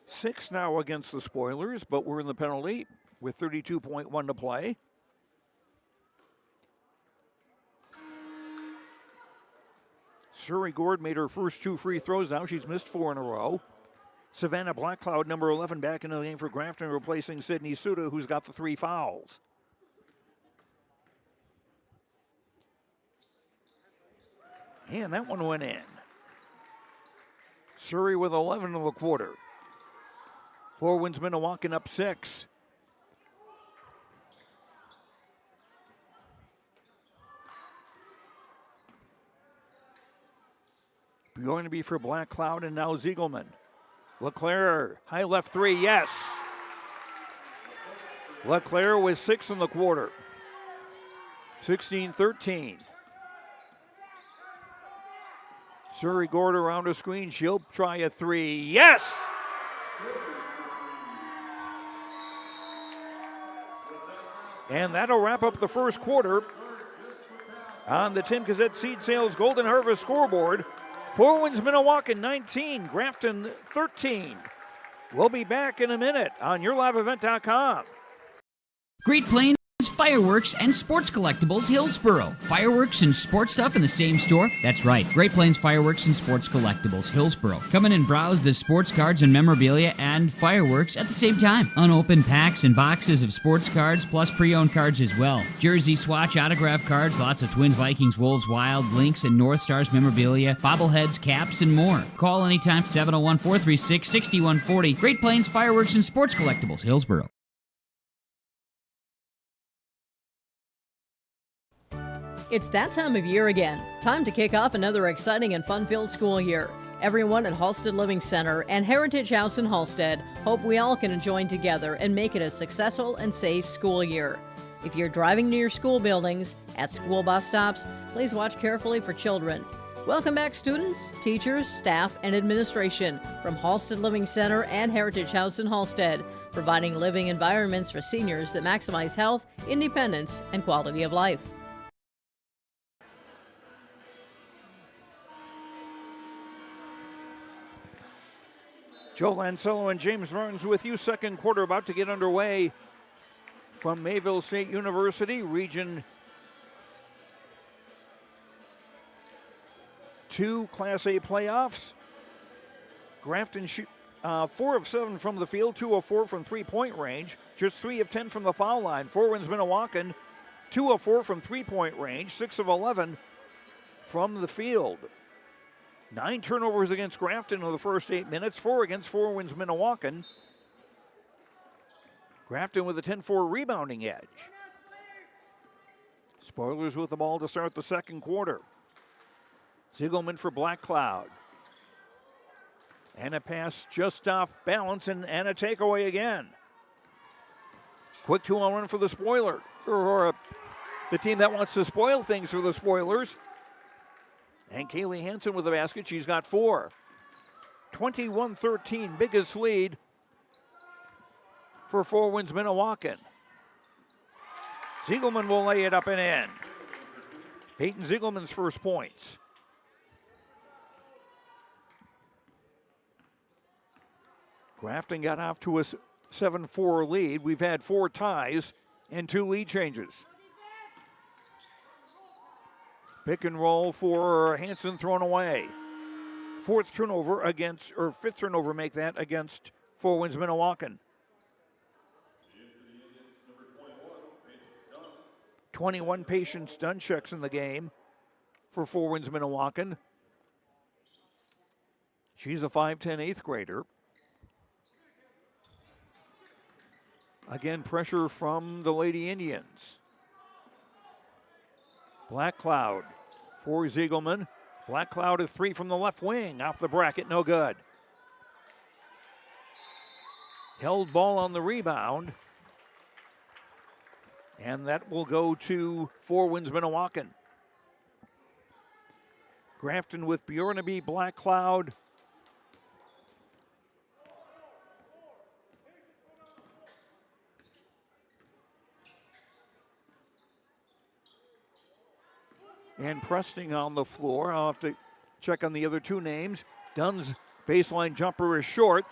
6 now against the Spoilers, but we're in the penalty with 32.1 to play. Surrey Gord made her first 2 free throws. Now she's missed 4 in a row. Savannah Blackcloud, number 11, back into the game for Grafton, replacing Sydney Suda, who's got the 3 fouls. And that one went in. Surrey with 11 in the quarter. Four Winds Minnewaukan up 6. Going to be for Black Cloud and now Ziegelman. LeClaire, high left 3, yes. LeClaire with 6 in the quarter. 16-13. Surrey Gord around a screen. She'll try a 3, yes. And that'll wrap up the first quarter on the Tim Gazette Seed Sales Golden Harvest scoreboard. Four Winds Minnewaukan 19, Grafton 13. We'll be back in a minute on YourLiveEvent.com. Great Plains Fireworks and Sports Collectibles, Hillsboro. Fireworks and sports stuff in the same store? That's right. Great Plains Fireworks and Sports Collectibles, Hillsboro. Come in and browse the sports cards and memorabilia and fireworks at the same time. Unopened packs and boxes of sports cards, plus pre-owned cards as well. Jersey, swatch, autograph cards, lots of Twins, Vikings, Wolves, Wild, Lynx, and North Stars memorabilia, bobbleheads, caps, and more. Call anytime, 701-436-6140. Great Plains Fireworks and Sports Collectibles, Hillsboro. It's that time of year again. Time to kick off another exciting and fun-filled school year. Everyone at Halstead Living Center and Heritage House in Halstead hope we all can join together and make it a successful and safe school year. If you're driving near school buildings, at school bus stops, please watch carefully for children. Welcome back, students, teachers, staff, and administration from Halstead Living Center and Heritage House in Halstead, providing living environments for seniors that maximize health, independence, and quality of life. Joe Lancello and James Martins with you. Second quarter about to get underway from Mayville State University, Region 2 Class A playoffs. Grafton 4 of 7 from the field, 2 of 4 from three-point range, just 3 of 10 from the foul line. Four Winds Minnewaukan, 2 of 4 from three-point range, 6 of 11 from the field. 9 turnovers against Grafton in the first 8 minutes, 4 against Four Winds Minnewaukan. Grafton with a 10-4 rebounding edge. Spoilers with the ball to start the second quarter. Ziegelman for Black Cloud. And a pass just off balance and a takeaway again. Quick 2-on-1 for the spoiler, or the team that wants to spoil things for the spoilers. And Kaylee Hansen with the basket. She's got 4. 21-13, biggest lead for Four Winds Minnewaukan. Ziegelman will lay it up and in. Peyton Ziegelman's first points. Grafton got off to a 7-4 lead. We've had 4 ties and 2 lead changes. Pick and roll for Hansen, thrown away. Fifth turnover make that against Four Winds Minnewaukan. 21 Patience Dunchuk's in the game for Four Winds Minnewaukan. She's a 5'10" 8th grader. Again, pressure from the Lady Indians. Black Cloud for Ziegelman. Black Cloud a 3 from the left wing. Off the bracket, no good. Held ball on the rebound. And that will go to Four Winds Minnewaukan. Grafton with Bjornaby, Black Cloud. And Presting on the floor. I'll have to check on the other 2 names. Dunn's baseline jumper is short.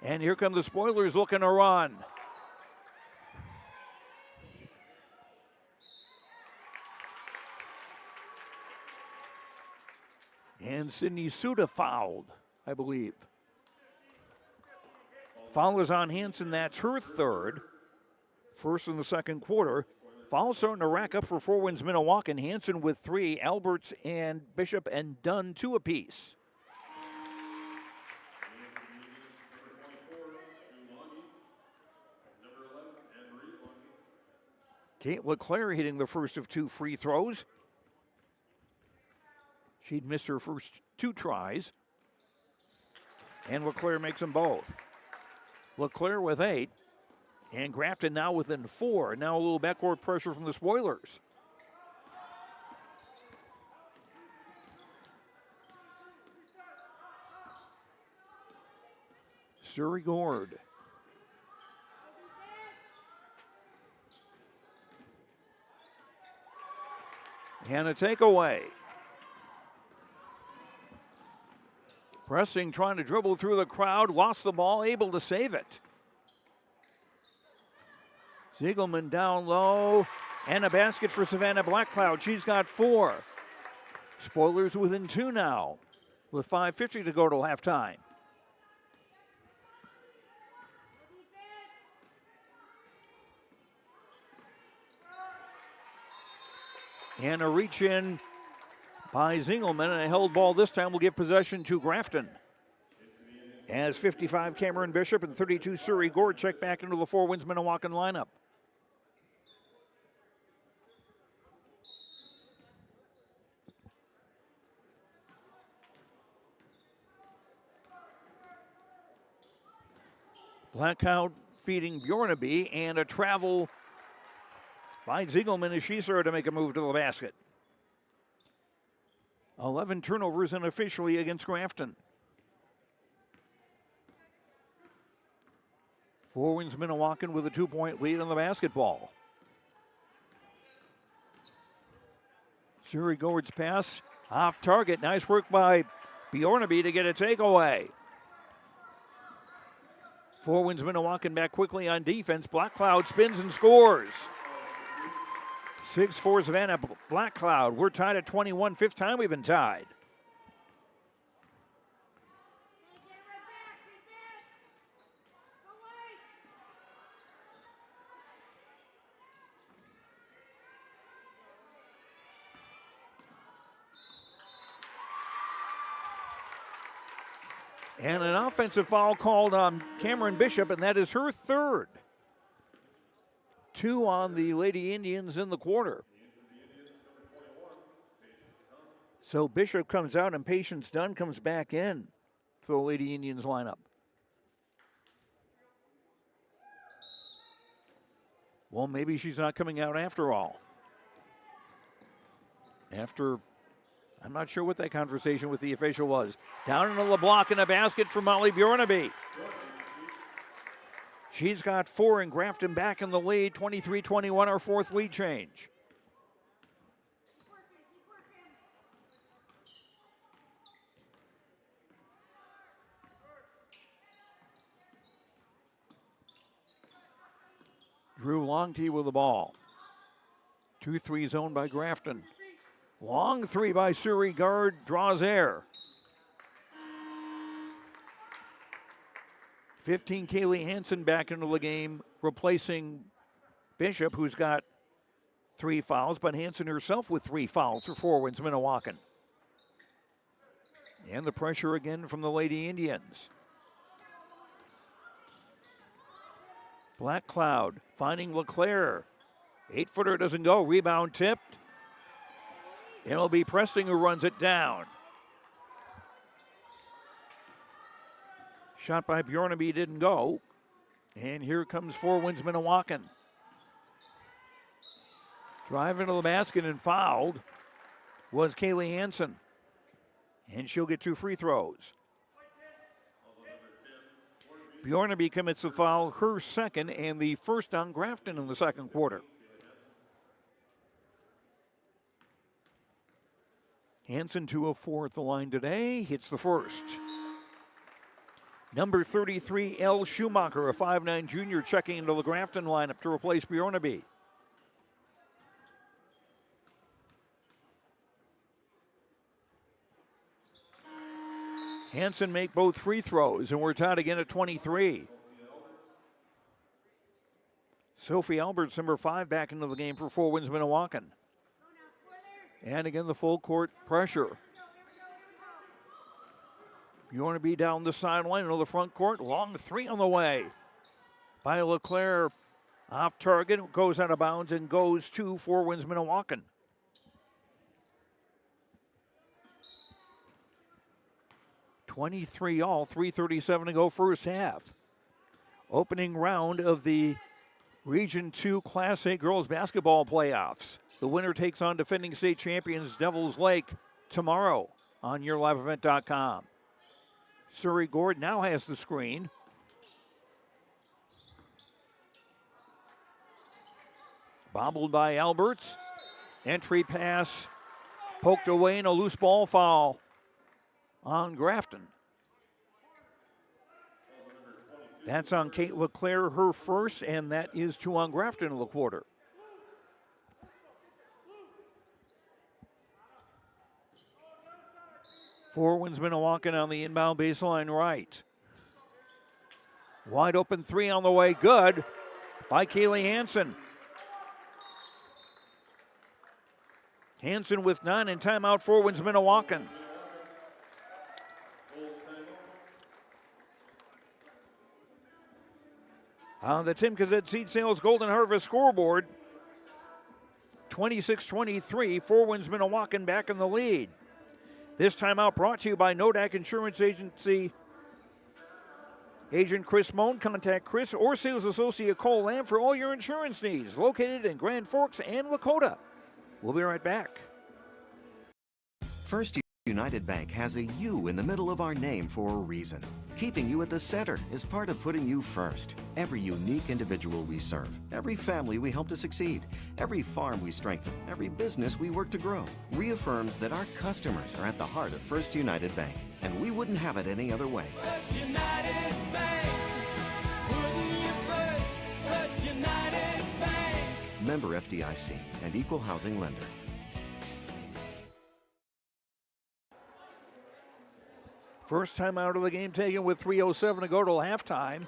And here come the Spoilers looking to run. And Sydney Suda fouled, I believe. Foul is on Hanson. That's her third. First in the second quarter. Foul starting to rack up for Four Winds Minnewaukan. Hanson with 3. Alberts and Bishop and Dunn 2 apiece. Kate LeClaire hitting the first of 2 free throws. She'd missed her first 2 tries. And LeClaire makes them both. LeClaire with 8. And Grafton now within 4. Now a little backcourt pressure from the Spoilers. Surrey Gord. And a takeaway. Pressing, trying to dribble through the crowd, lost the ball, able to save it. Ziegelman down low, and a basket for Savannah Blackcloud. She's got 4. Spoilers within 2 now, with 5:50 to go till halftime. And a reach in by Zingelman, and a held ball this time will give possession to Grafton. As 55 Cameron Bishop and 32 Surrey Gord check back into the Four Winds Minnewaukan lineup. Blackout feeding Bjornaby, and a travel by Ziegelman as she started to make a move to the basket. 11 turnovers unofficially against Grafton. Four Winds Minnewaukan with a 2-point lead on the basketball. Surrey Gord's pass off target. Nice work by Bjornaby to get a takeaway. Four Winds Minnewaukan back quickly on defense. Blackcloud spins and scores. 6-4 Savannah Blackcloud. We're tied at 21. 5th time we've been tied. And an offensive foul called on Cameron Bishop, and that is her 3rd. 2 on the Lady Indians in the quarter. So Bishop comes out and Patience Dunn comes back in for the Lady Indians lineup. Well, maybe she's not coming out after all. I'm not sure what that conversation with the official was. Down into the block and a basket for Molly Bjornaby. She's got 4 and Grafton back in the lead, 23-21, our 4th lead change. Drew Longtee with the ball. 2-3 zone by Grafton. Long 3 by Surrey Gard, draws air. 15 Kaylee Hansen back into the game, replacing Bishop, who's got 3 fouls, but Hansen herself with 3 fouls for Four Winds Minnewaukan. And the pressure again from the Lady Indians. Blackcloud finding LeClaire. 8-footer doesn't go, rebound tipped. It'll be Pressing who runs it down. Shot by Bjornaby didn't go. And here comes Four Winds Minnewaukan. Driving to the basket and fouled was Kaylee Hansen. And she'll get 2 free throws. Bjornaby commits the foul, her 2nd, and the 1st on Grafton in the 2nd quarter. Hansen 2 of 4 at the line today, hits the 1st. Number 33, Elle Schumacher, a 5'9 junior, checking into the Grafton lineup to replace Bjornaby. Hansen make both free throws, and we're tied again at 23. Sophie Alberts, number 5, back into the game for Four Winds Minnewaukan. And again, the full court pressure. You want to be down the sideline into the front court. Long three on the way by LeClaire. Off target, goes out of bounds and goes to Four Winds Minnewaukan. (23 all, 3:37 to go first half. Opening round of the Region 2 Class A girls basketball playoffs. The winner takes on defending state champions Devils Lake tomorrow on YourLiveEvent.com. Surrey Gord now has the screen. Bobbled by Alberts. Entry pass poked away in a loose ball foul on Grafton. That's on Kate LeClaire, her first, and that is 2 on Grafton in the quarter. Four Winds Minnewaukan on the inbound baseline right. Wide open three on the way, good by Kaylee Hansen. Hansen with 9 and timeout, Four Winds Minnewaukan. On the Tim Kazet Seed Sales Golden Harvest scoreboard, 26-23, Four Winds Minnewaukan back in the lead. This timeout brought to you by Nodak Insurance Agency. Agent Chris Moan. Contact Chris or sales associate Cole Lamb for all your insurance needs. Located in Grand Forks and Lakota. We'll be right back. First United Bank has a U in the middle of our name for a reason. Keeping you at the center is part of putting you first. Every unique individual we serve, every family we help to succeed, every farm we strengthen, every business we work to grow, reaffirms that our customers are at the heart of First United Bank, and we wouldn't have it any other way. First United Bank, putting you first. First United Bank. Member FDIC and Equal Housing Lender. First time out of the game taken with 3:07 to go till halftime.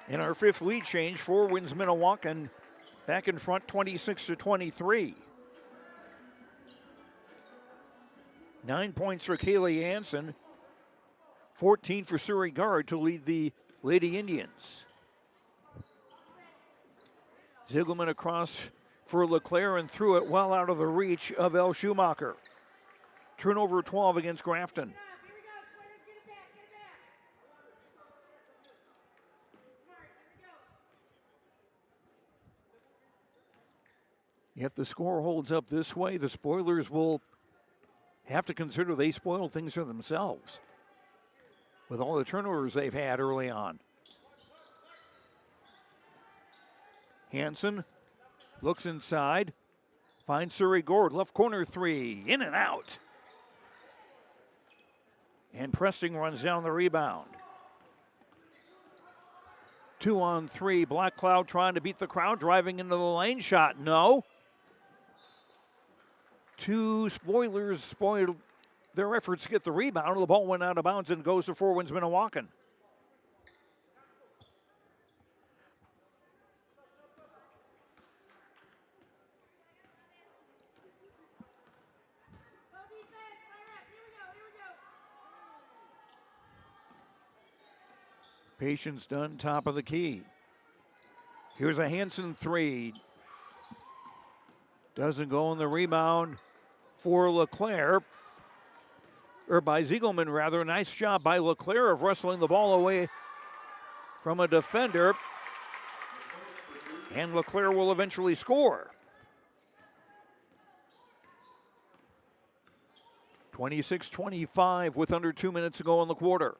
In our fifth lead change, Four Winds Minnewaukan back in front 26-23. 9 points for Kaylee Hansen, 14 for Surrey Guard to lead the Lady Indians. Ziegelman across for LeClaire and threw it well out of the reach of El Schumacher. Turnover 12 against Grafton. If the score holds up this way, the spoilers will have to consider they spoiled things for themselves with all the turnovers they've had early on. Hansen looks inside, finds Surrey Gord, left corner three, in and out. And Preston runs down the rebound. 2 on 3, Black Cloud trying to beat the crowd, driving into the lane, shot, no. Two spoilers spoiled their efforts to get the rebound. The ball went out of bounds and goes to Four Winds Minnewaukan. Patience done, top of the key. Here's a Hansen three. Doesn't go on the rebound for LeClaire. Or by Ziegelman, rather. Nice job by LeClaire of wrestling the ball away from a defender. And LeClaire will eventually score. 26-25 with under 2 minutes to go in the quarter.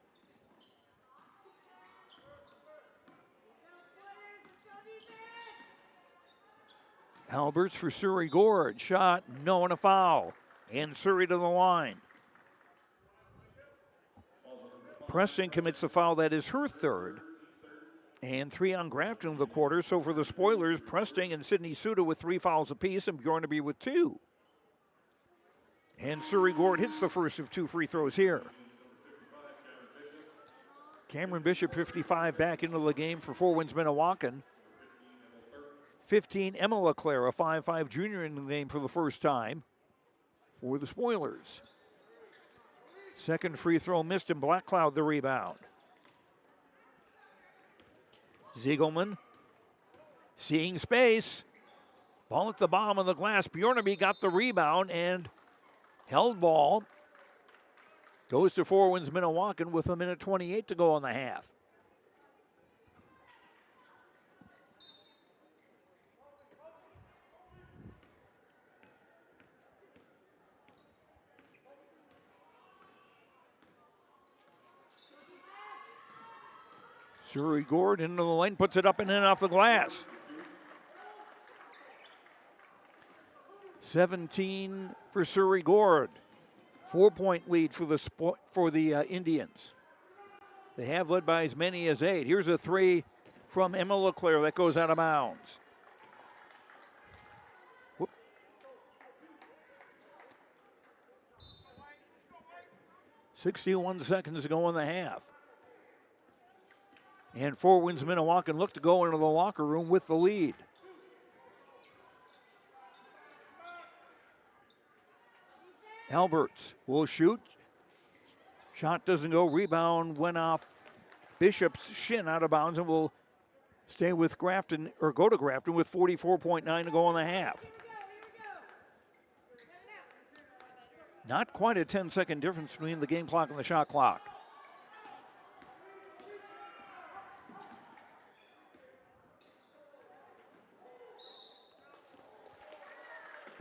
Alberts for Surrey Gord. Shot, no, and a foul. And Surrey to the line. Preston commits the foul. That is her third. And 3 on Grafton in the quarter. So for the spoilers, Preston and Sydney Suda with 3 fouls apiece and Bjornaby with 2. And Surrey Gord hits the first of 2 free throws here. Cameron Bishop, 55, back into the game for Four Winds Minnewaukan. 15, Emma LeClaire, a 5'5 junior in the game for the first time for the Spoilers. Second free throw missed, and Black Cloud the rebound. Ziegelman seeing space. Ball at the bottom of the glass. Bjornaby got the rebound and held ball. Goes to Four Winds Minnewaukan with 1:28 to go in the half. Surrey Gord into the lane, puts it up and in off the glass. 17 for Surrey Gord. 4-point lead for the Indians. They have led by as many as 8. Here's a 3 from Emma LeClaire that goes out of bounds. Whoop. 61 seconds to go in the half. And Four Winds Minnewaukan look to go into the locker room with the lead. Alberts will shoot. Shot doesn't go. Rebound went off Bishop's shin out of bounds and will stay with Grafton, or go to Grafton with 44.9 to go in the half. Not quite a 10-second difference between the game clock and the shot clock.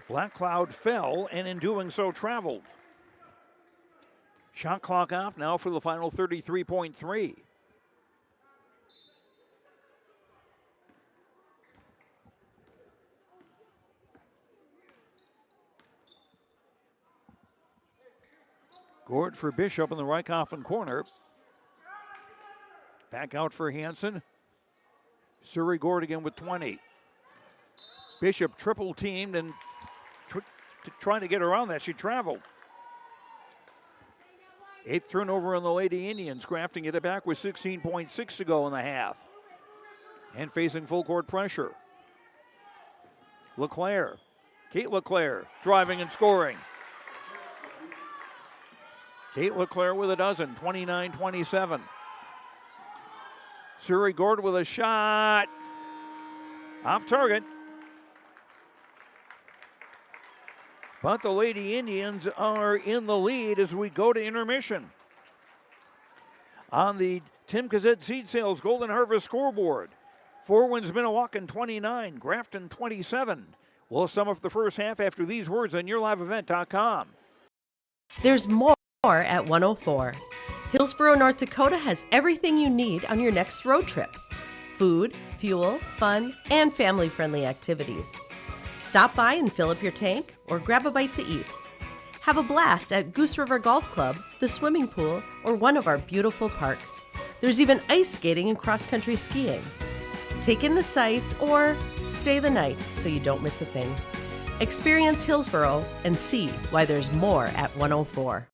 Black Cloud fell, and in doing so traveled. Shot clock off now for the final 33.3. Gord for Bishop in the right coffin corner. Back out for Hansen. Surrey Gord again with 20. Bishop triple teamed and trying to get around that. She traveled. 8th turnover on the Lady Indians. Grafton get it back with 16.6 to go in the half. And facing full court pressure. LeClaire. Kate LeClaire driving and scoring. Kate LeClaire with a dozen, 29-27. Surrey Gord with a shot. Off target. But the Lady Indians are in the lead as we go to intermission. On the Tim Kazet Seed Sales Golden Harvest scoreboard, Four Winds Minnewaukan 29, Grafton 27. We'll sum up the first half after these words on YourLiveEvent.com. There's more at 104. Hillsboro, North Dakota has everything you need on your next road trip. Food, fuel, fun, and family-friendly activities. Stop by and fill up your tank or grab a bite to eat. Have a blast at Goose River Golf Club, the swimming pool, or one of our beautiful parks. There's even ice skating and cross-country skiing. Take in the sights or stay the night so you don't miss a thing. Experience Hillsboro and see why there's more at 104.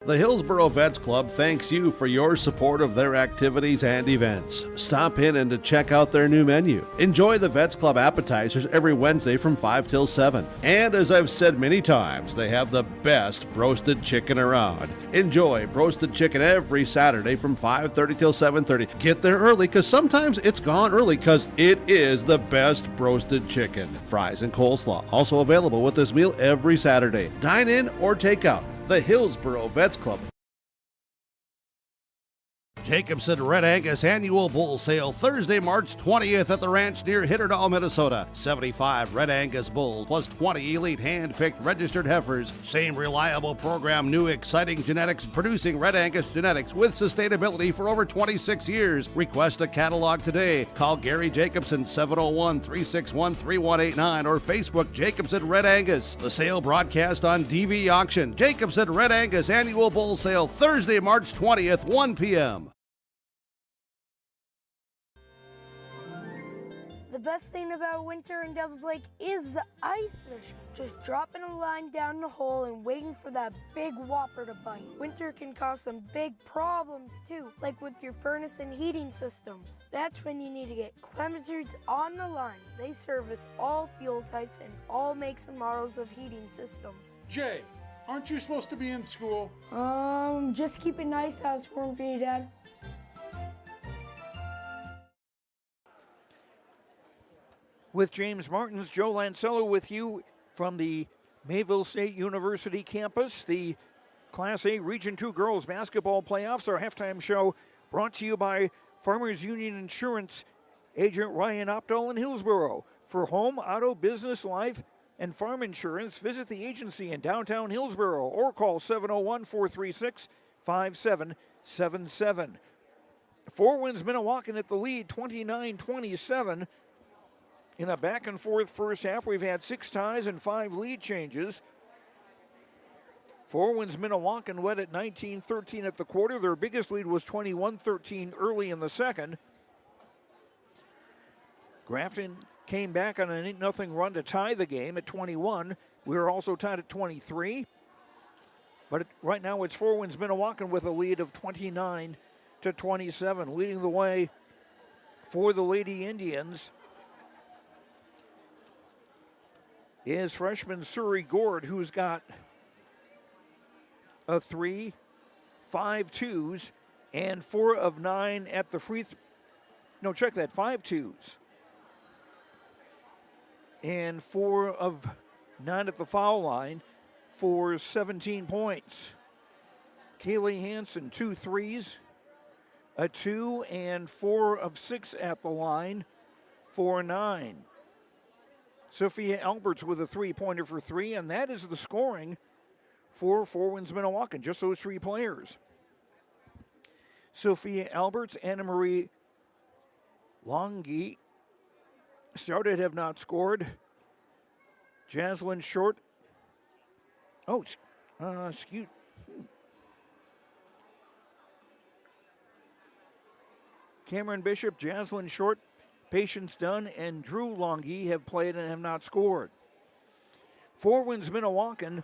The Hillsboro Vets Club thanks you for your support of their activities and events. Stop in and to check out their new menu. Enjoy the Vets Club appetizers every Wednesday from 5 till 7. And as I've said many times, they have the best roasted chicken around. Enjoy roasted chicken every Saturday from 5:30 till 7:30. Get there early because sometimes it's gone early because it is the best roasted chicken. Fries and coleslaw also available with this meal every Saturday. Dine in or take out. The Hillsboro Vets Club. Jacobson Red Angus Annual Bull Sale Thursday, March 20th at the ranch near Hitterdall, Minnesota. 75 Red Angus bulls plus 20 elite hand-picked registered heifers. Same reliable program, new exciting genetics, producing Red Angus genetics with sustainability for over 26 years. Request a catalog today. Call Gary Jacobson 701-361-3189 or Facebook Jacobson Red Angus. The sale broadcast on DV Auction. Jacobson Red Angus Annual Bull Sale Thursday, March 20th, 1 p.m. The best thing about winter in Devil's Lake is the ice fishing. Just dropping a line down the hole and waiting for that big whopper to bite. Winter can cause some big problems too, like with your furnace and heating systems. That's when you need to get Clementines on the line. They service all fuel types and all makes and models of heating systems. Jay, aren't you supposed to be in school? Just keep a nice house warm for you, Dad. With James Martins, Joe Lancello with you from the Mayville State University campus. The Class A Region 2 Girls Basketball Playoffs, our halftime show brought to you by Farmers Union Insurance agent Ryan Opdahl in Hillsboro. For home, auto, business, life, and farm insurance, visit the agency in downtown Hillsboro or call 701-436-5777. Four Winds Minnewaukan at the lead, 29-27. In a back-and-forth first half, we've had 6 ties and 5 lead changes. Four Winds Minnewaukan led at 19-13 at the quarter. Their biggest lead was 21-13 early in the second. Grafton came back on an 8-0 run to tie the game at 21. We were also tied at 23. But right now it's Four Winds Minnewaukan with a lead of 29-27. Leading the way for the Lady Indians is freshman Surrey Gord, who's got a 3, 5 twos, and 4 of 9 at the free no, check that, 5 twos. And 4 of 9 at the foul line for 17 points. Kaylee Hansen, 2 threes, a 2, and 4 of 6 at the line for 9. Sophia Alberts with a 3-pointer for 3, and that is the scoring for Four Winds Minnewaukan, just those 3 players. Sophia Alberts, Anna Marie Longi started, have not scored. Jaslyn Short. Excuse. Cameron Bishop, Jaslyn Short, Patience Dunn, and Drew Longi have played and have not scored. Four Winds Minnewaukan,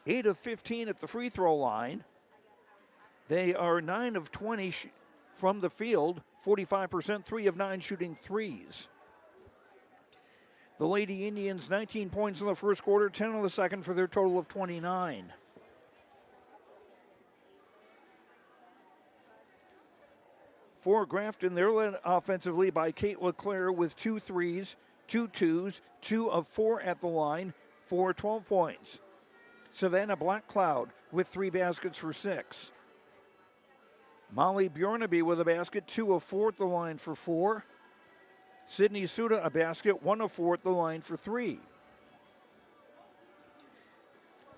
8 of 15 at the free throw line. They are 9 of 20 from the field, 45%, 3 of 9 shooting threes. The Lady Indians, 19 points in the first quarter, 10 in the second for their total of 29. For Grafton, they're led offensively by Kate LeClaire with 2 threes, 2 twos, 2 of 4 at the line for 12 points. Savannah Blackcloud with 3 baskets for 6. Molly Bjornaby with a basket, 2 of 4 at the line for 4. Sydney Suda a basket, 1 of 4 at the line for 3.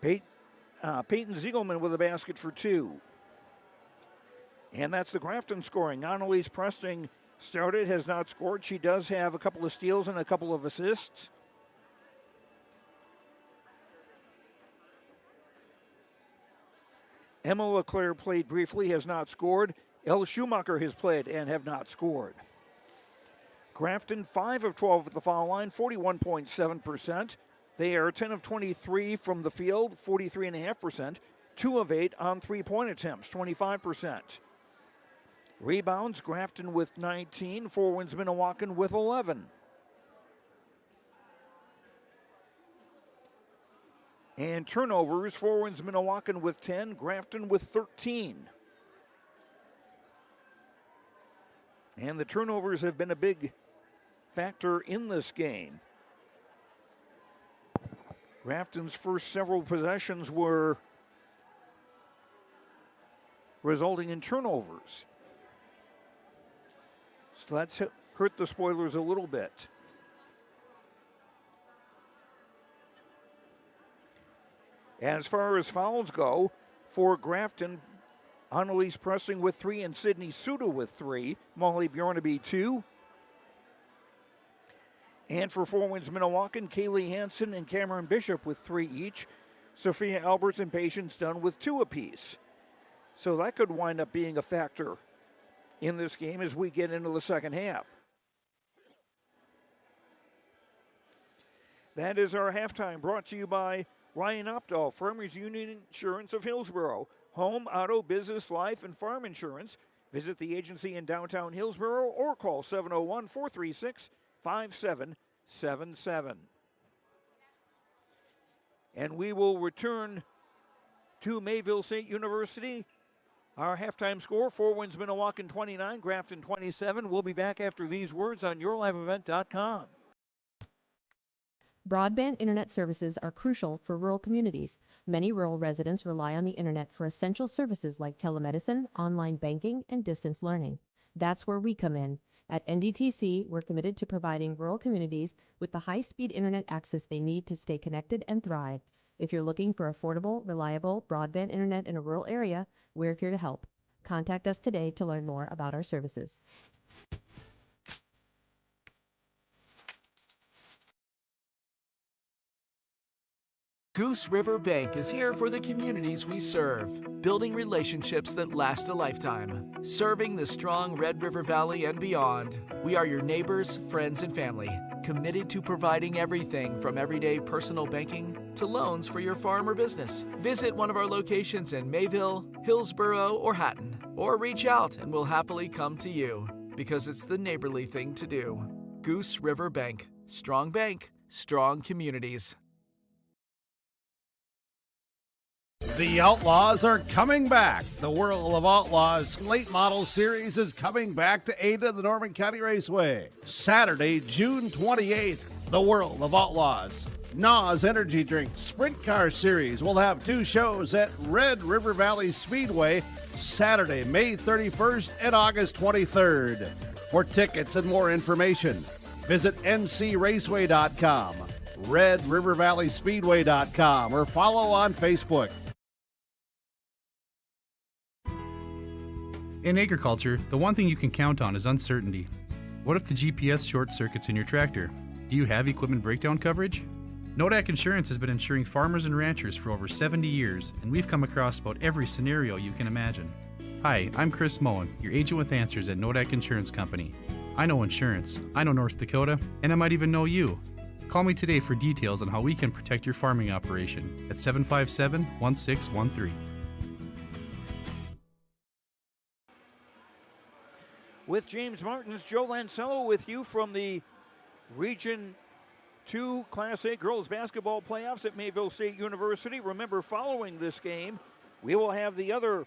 Peyton Ziegelman with a basket for 2. And that's the Grafton scoring. Annalise Presting started, has not scored. She does have a couple of steals and a couple of assists. Emma LeClaire played briefly, has not scored. Elle Schumacher has played and have not scored. Grafton, 5 of 12 at the foul line, 41.7%. They are 10 of 23 from the field, 43.5%. 2 of 8 on 3-point attempts, 25%. Rebounds, Grafton with 19, Four Winds Minnewaukan with 11. And turnovers, Four Winds Minnewaukan with 10, Grafton with 13. And the turnovers have been a big factor in this game. Grafton's first several possessions were resulting in turnovers. So that's hurt the Spoilers a little bit. As far as fouls go, for Grafton, Annalise Pressing with 3 and Sydney Suda with 3. Molly Bjornaby 2. And for Four Winds Minnewaukan, Kaylee Hansen and Cameron Bishop with 3 each. Sophia Alberts and Patience Dunn with 2 apiece. So that could wind up being a factor in this game as we get into the second half. That is our halftime, brought to you by Ryan Opdahl, Farmers Union Insurance of Hillsborough. Home, auto, business, life, and farm insurance. Visit the agency in downtown Hillsborough or call 701-436-5777. And we will return to Mayville State University. Our halftime score, 4 wins Minnewaukan 29, Grafton 27. We'll be back after these words on yourliveevent.com. Broadband internet services are crucial for rural communities. Many rural residents rely on the internet for essential services like telemedicine, online banking, and distance learning. That's where we come in. At NDTC, we're committed to providing rural communities with the high-speed internet access they need to stay connected and thrive. If you're looking for affordable, reliable broadband internet in a rural area, we're here to help. Contact us today to learn more about our services. Goose River Bank is here for the communities we serve, building relationships that last a lifetime, serving the strong Red River Valley and beyond. We are your neighbors, friends, and family, committed to providing everything from everyday personal banking to loans for your farm or business. Visit one of our locations in Mayville, Hillsborough, or Hatton, or reach out and we'll happily come to you, because it's the neighborly thing to do. Goose River Bank, strong communities. The Outlaws are coming back. The World of Outlaws Late Model Series is coming back to Ada, the Norman County Raceway. Saturday, June 28th, the World of Outlaws NOS Energy Drink Sprint Car Series will have 2 shows at Red River Valley Speedway, Saturday, May 31st and August 23rd. For tickets and more information, visit ncraceway.com, redrivervalleyspeedway.com, or follow on Facebook. In agriculture, the one thing you can count on is uncertainty. What if the GPS short circuits in your tractor? Do you have equipment breakdown coverage? Nodak Insurance has been insuring farmers and ranchers for over 70 years, and we've come across about every scenario you can imagine. Hi, I'm Chris Moen, your agent with answers at Nodak Insurance Company. I know insurance, I know North Dakota, and I might even know you. Call me today for details on how we can protect your farming operation at 757-1613. With James Martins, Joe Lancello with you from the Region 2 Class A Girls Basketball Playoffs at Mayville State University. Remember, following this game, we will have the other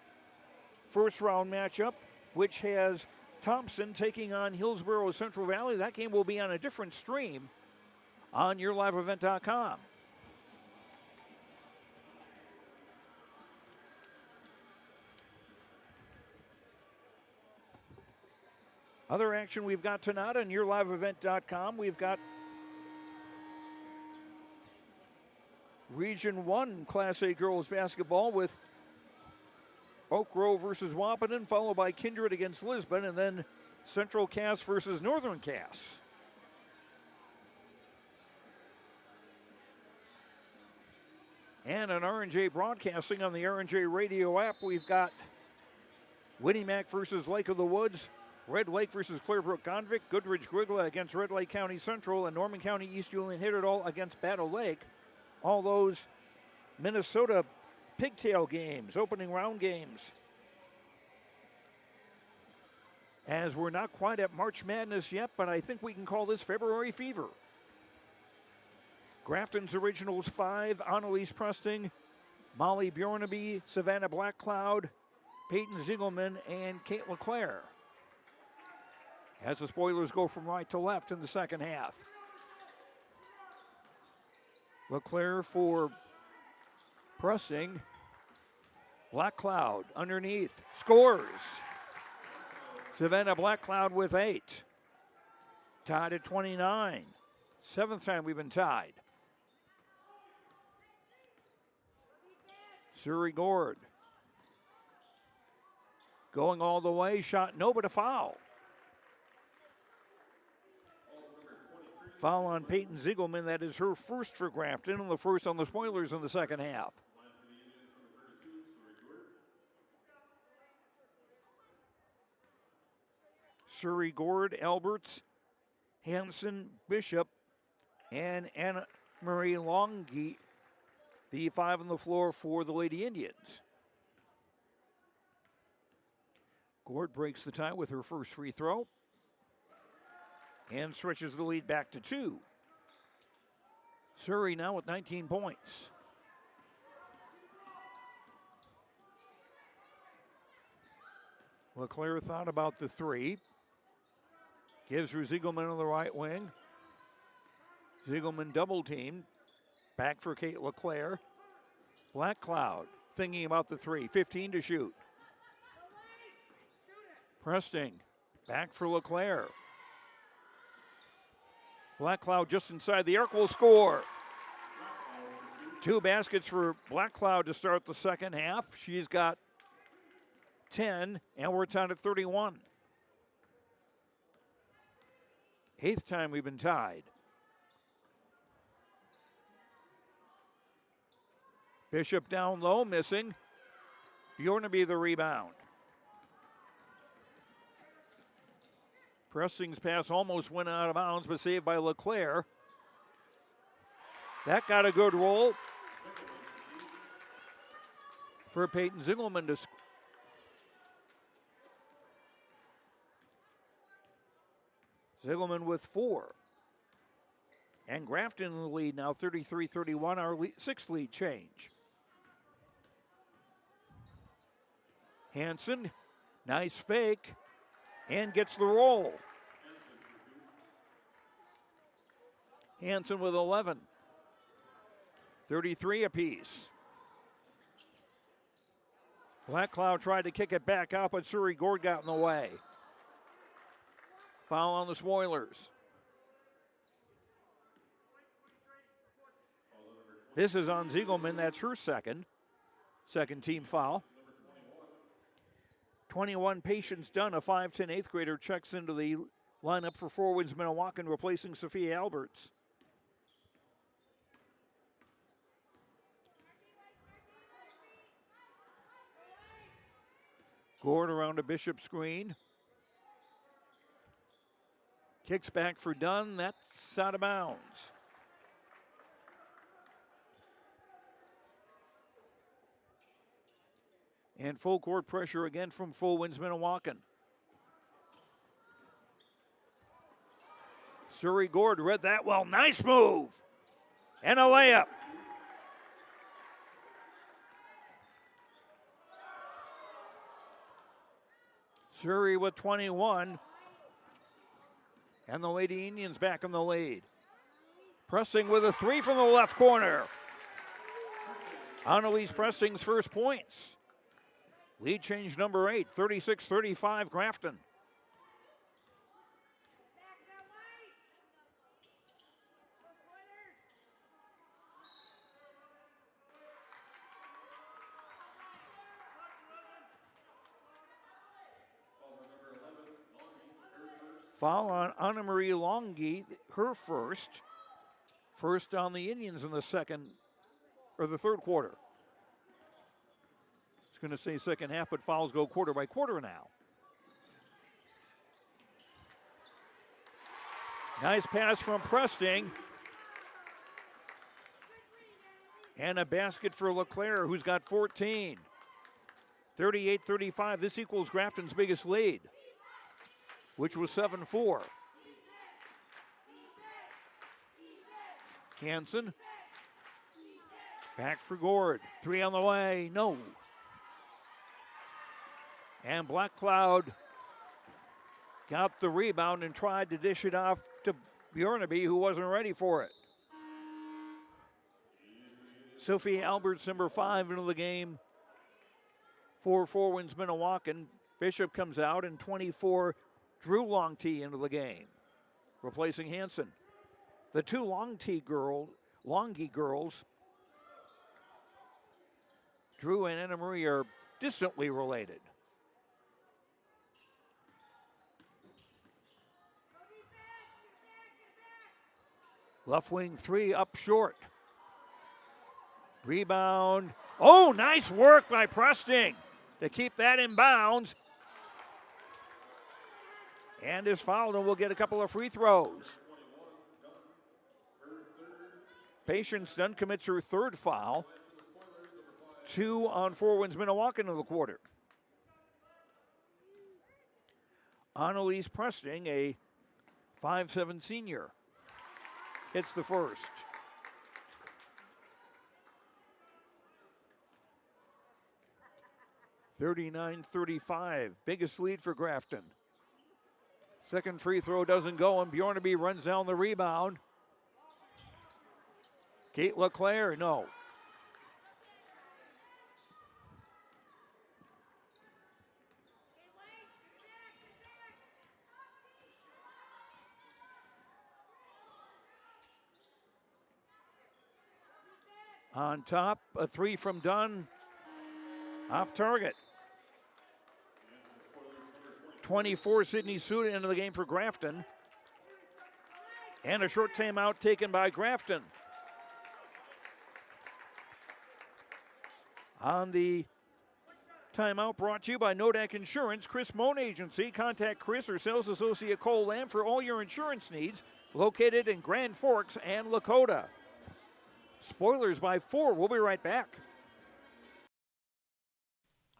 first-round matchup, which has Thompson taking on Hillsborough Central Valley. That game will be on a different stream on yourliveevent.com. Other action we've got tonight on yourliveevent.com. We've got Region 1 Class A Girls Basketball with Oak Grove versus Wahpeton, followed by Kindred against Lisbon, and then Central Cass versus Northern Cass. And on R&J Broadcasting on the R&J Radio app, we've got Winnimac versus Lake of the Woods, Red Lake versus Clearbrook Convict, Goodrich Grigla against Red Lake County Central, and Norman County East Julian Hitterdall against Battle Lake. All those Minnesota pigtail games, opening round games. As we're not quite at March Madness yet, but I think we can call this February fever. Grafton's Originals 5, Annalise Presting, Molly Bjornaby, Savannah Blackcloud, Peyton Ziegelman, and Kate LeClaire. As the spoilers go from right to left in the second half. LeClaire for Presting. Blackcloud underneath, scores. Savannah Blackcloud with 8. Tied at 29. 7th time we've been tied. Surrey Gord. Going all the way, shot no, but a foul. Foul on Peyton Ziegelman. That is her first for Grafton, and the first on the spoilers in the second half. Surrey, Gord, Alberts, Hanson, Bishop, and Anna Marie Longy, the 5 on the floor for the Lady Indians. Gord breaks the tie with her first free throw and stretches the lead back to 2. Surrey now with 19 points. LeClaire thought about the 3. Gives her Ziegelman on the right wing. Ziegelman double teamed. Back for Kate LeClaire. Black Cloud thinking about the 3. 15 to shoot. Presting. Back for LeClaire. Black Cloud just inside the arc will score. 2 baskets for Black Cloud to start the second half. She's got 10, and we're tied at 31. 8th time we've been tied. Bishop down low, missing. Bjornaby the rebound. Presting's pass almost went out of bounds, but saved by LeClaire. That got a good roll for Peyton Ziegelman to score. Ziegelman with 4. And Grafton in the lead now, 33-31, our 6th lead change. Hanson, nice fake, and gets the roll. Hanson with 11. 33 apiece. Black Cloud tried to kick it back out, but Surrey Gord got in the way. Foul on the Spoilers. This is on Ziegelman. That's her second team foul. 21, Patience Dunn, a 5'10" 8th grader, checks into the lineup for forwards Minnewaukan, replacing Sophia Alberts. Gord around a Bishop screen. Kicks back for Dunn. That's out of bounds. And full court pressure again from Full Winds Minnewaukan. Surrey Gord read that well. Nice move. And a layup. Surrey with 21. And the Lady Indians back in the lead. Pressing with a 3 from the left corner. Annalise Presting's first points. Lead change number 8, 36-35 Grafton. Foul on Anna Marie Longy, her first. First on the Indians in the third quarter. It's going to say second half, but fouls go quarter by quarter now. Nice pass from Presting. And a basket for LeClaire, who's got 14. 38-35. This equals Grafton's biggest lead, which was 7-4. Hanson. Back for Gord. 3 on the way. No. And Black Cloud got the rebound and tried to dish it off to Bjornaby, who wasn't ready for it. Sophie Alberts, number 5, into the game for Four Winds Minnewaukan. Bishop comes out, and 24, Drew Longtee into the game, replacing Hanson. The two Longy girls, Drew and Anna Marie, are distantly related. Left wing 3 up short. Rebound. Oh, nice work by Presting to keep that in bounds. and is fouled and will get a couple of free throws. Patience Dunn commits her third foul. 2 on Four Winds Minnewaukan in the quarter. Annalise Presting, a 5'7" senior, hits the first. (39-35), biggest lead for Grafton. Second free throw doesn't go, and Bjornaby runs down the rebound. Kate LeClaire, no. On top, a three from Dunn, off target. 24, Sydney Suda into the game for Grafton. And a short timeout taken by Grafton. On the timeout brought to you by Nodak Insurance, Chris Moan Agency. Contact Chris or sales associate Cole Lamb for all your insurance needs, located in Grand Forks and Lakota. Spoilers by 4. We'll be right back.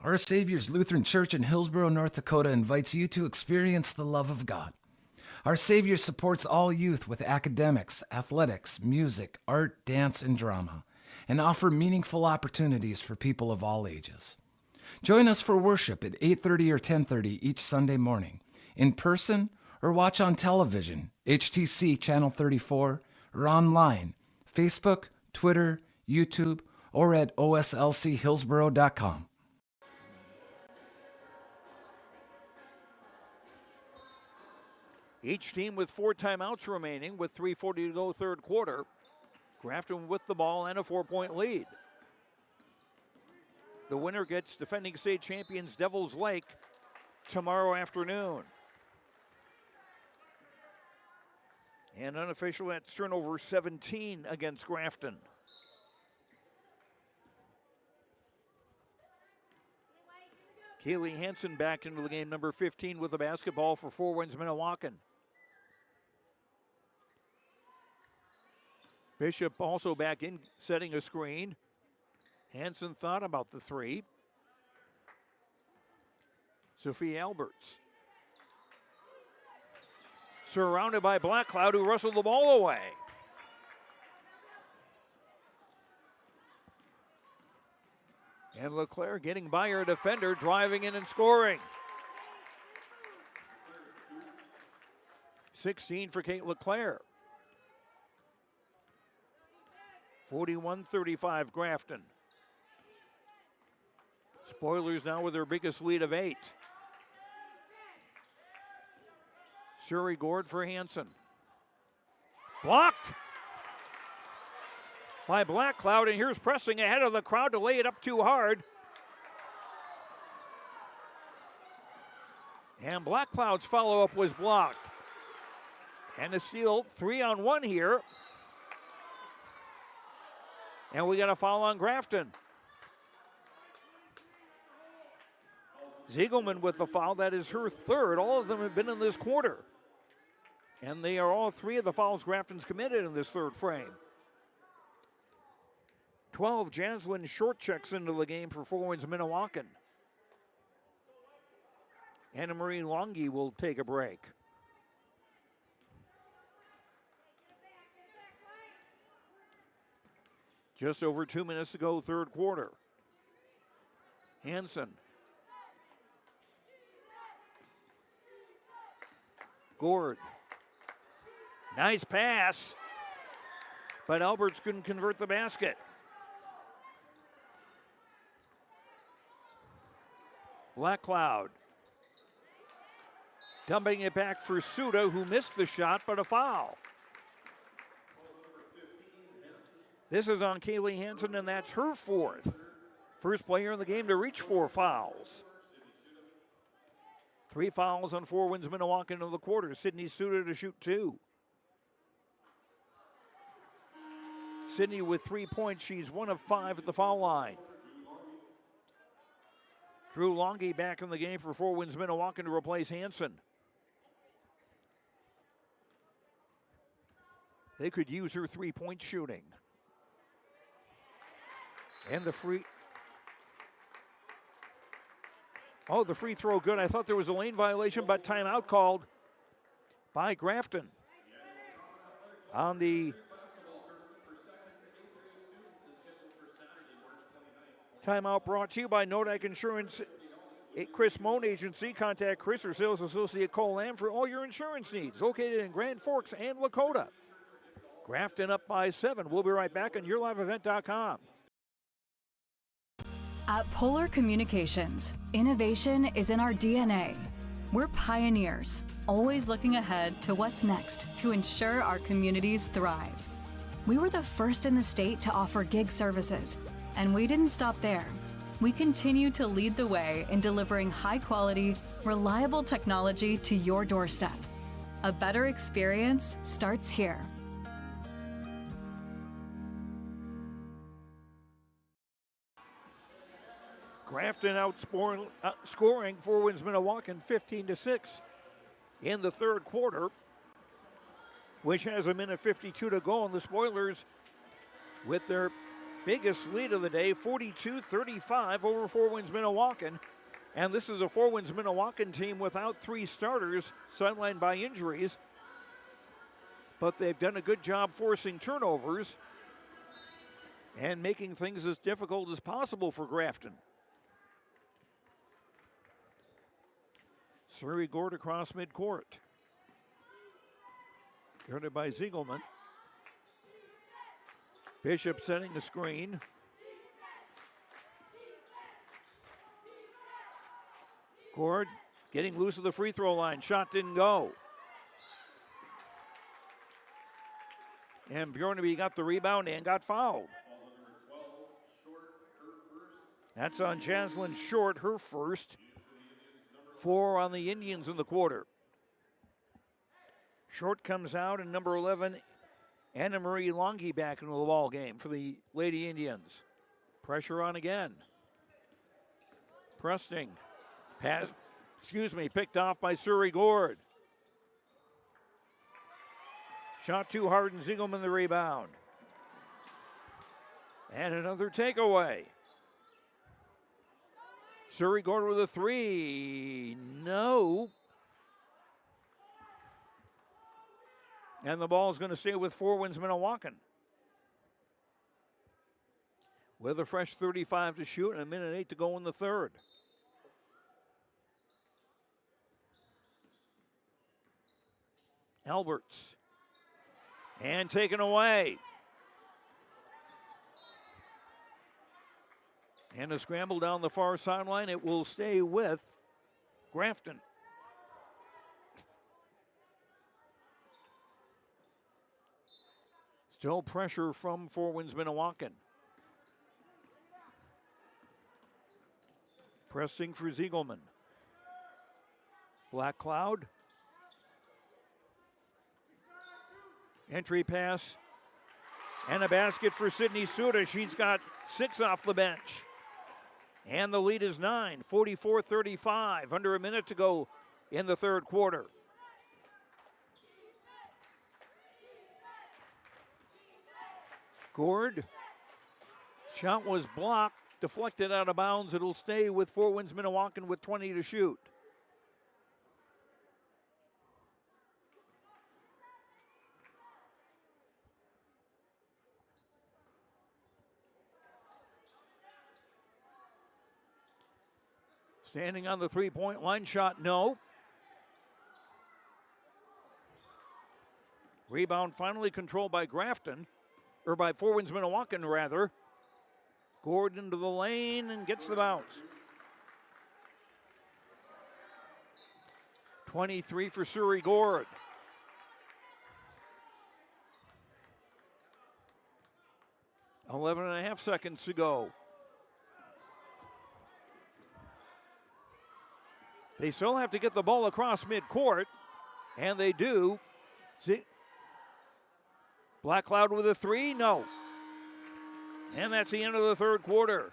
Our Savior's Lutheran Church in Hillsborough, North Dakota invites you to experience the love of God. Our Savior supports all youth with academics, athletics, music, art, dance, and drama, and offer meaningful opportunities for people of all ages. Join us for worship at 8:30 or 10:30 each Sunday morning, in person or watch on television, HTC Channel 34, or online, Facebook, Twitter, YouTube, or at oslchillsborough.com. Each team with 4 timeouts remaining with 3:40 to go third quarter. Grafton with the ball and a 4-point lead. The winner gets defending state champions Devils Lake tomorrow afternoon. And unofficial, that's turnover 17 against Grafton. Kaylee Hansen back into the game, number 15 with the basketball for Four Winds Minnewaukan. Bishop also back in, setting a screen. Hansen thought about the three. Sophie Alberts. Surrounded by Black Cloud, who wrestled the ball away. And LeClaire getting by her defender, driving in and scoring. 16 for Kate LeClaire. 41-35 Grafton. Spoilers now with their biggest lead of 8. Shuri Gord for Hansen. Blocked by Black Cloud, and here's pressing ahead of the crowd to lay it up too hard. And Black Cloud's follow-up was blocked. And a steal, 3-on-1 here. And we got a foul on Grafton. Ziegelman with the foul. That is her third. All of them have been in this quarter. And they are all 3 of the fouls Grafton's committed in this third frame. 12, Jaslyn Short checks into the game for Four Winds Minnewaukan. Anna Marie Longy will take a break. Just over 2 minutes to go, third quarter. Hansen. Gord. Nice pass. But Alberts couldn't convert the basket. Black Cloud. Dumping it back for Suda, who missed the shot, but a foul. This is on Kaylee Hansen, and that's her 4th. First player in the game to reach 4 fouls. 3 fouls on Four Winds Minnewaukan in the quarter. Sydney Suda to shoot 2. Sydney with 3 points. She's 1 of 5 at the foul line. Drew Longy back in the game for Four Winds Minnewaukan to replace Hansen. They could use her three-point shooting. And the free throw good. I thought there was a lane violation, but timeout called by Grafton. On the timeout brought to you by Nodak Insurance, Chris Moan Agency. Contact Chris or sales associate Cole Lamb for all your insurance needs. Located in Grand Forks and Lakota. Grafton up by 7. We'll be right back on YourLiveEvent.com. At Polar Communications, innovation is in our DNA. We're pioneers, always looking ahead to what's next to ensure our communities thrive. We were the first in the state to offer gig services, and we didn't stop there. We continue to lead the way in delivering high-quality, reliable technology to your doorstep. A better experience starts here. Grafton outscoring Four Winds Minnewaukan 15-6 in the third quarter, which has a minute 52 to go. And the Spoilers, with their biggest lead of the day, 42-35 over Four Winds Minnewaukan. And this is a Four Winds Minnewaukan team without 3 starters, sidelined by injuries. But they've done a good job forcing turnovers and making things as difficult as possible for Grafton. Surrey Gord across midcourt. Guarded by Ziegelman. Bishop setting the screen. Gord getting loose of the free throw line. Shot didn't go. And Bjornaby got the rebound and got fouled. That's on Jaslyn Short, her first. 4 on the Indians in the quarter. Short comes out, and number 11, Anna Marie Longy, back into the ball game for the Lady Indians. Pressure on again. Presting. Picked off by Surrey Gord. Shot too hard, and Ziegelman the rebound. And another takeaway. Surrey Gord with a 3. No. And the ball is going to stay with Four Winds Minnewaukan. With a fresh 35 to shoot and a minute 8 to go in the third. Alberts. And taken away. And a scramble down the far sideline. It will stay with Grafton. Still pressure from Four Winds Minnewaukan. Pressing for Ziegelman. Black Cloud. Entry pass. And a basket for Sydney Suda. She's got 6 off the bench. And the lead is 9, 44-35. Under a minute to go in the third quarter. Gord. Shot was blocked, deflected out of bounds. It'll stay with Four Winds Minnewaukan with 20 to shoot. Standing on the three-point line, shot no. Rebound finally controlled by Grafton, or by Four Winds Minnewaukan rather. Gord into the lane and gets the bounce. 23 for Surrey Gord. .5 seconds to go. They still have to get the ball across midcourt, and they do. See, Black Cloud with a 3, no. And that's the end of the third quarter.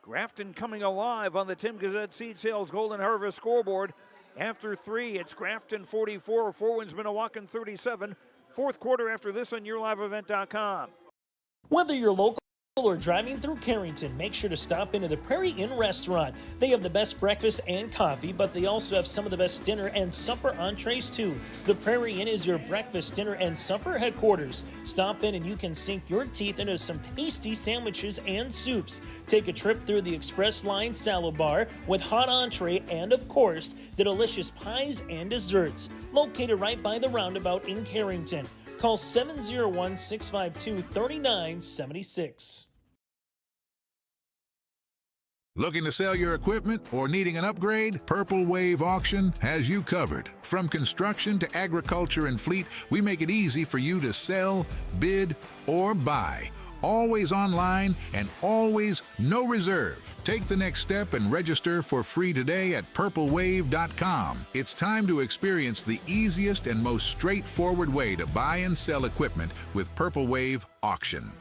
Grafton coming alive on the Tim Gazette Seed Sales Golden Harvest scoreboard. After 3, it's Grafton 44, Four Winds Minnewaukan 37. Fourth quarter after this on YourLiveEvent.com. Whether you're local or driving through Carrington, make sure to stop into the Prairie Inn restaurant. They have the best breakfast and coffee, but they also have some of the best dinner and supper entrees too. The Prairie Inn is your breakfast, dinner, and supper headquarters. Stop in and you can sink your teeth into some tasty sandwiches and soups. Take a trip through the Express Line salad bar with hot entree and, of course, the delicious pies and desserts. Located right by the roundabout in Carrington. Call 701-652-3976. Looking to sell your equipment or needing an upgrade? Purple Wave Auction has you covered. From construction to agriculture and fleet, we make it easy for you to sell, bid, or buy. Always online and always no reserve. Take the next step and register for free today at purplewave.com. It's time to experience the easiest and most straightforward way to buy and sell equipment with Purple Wave Auction.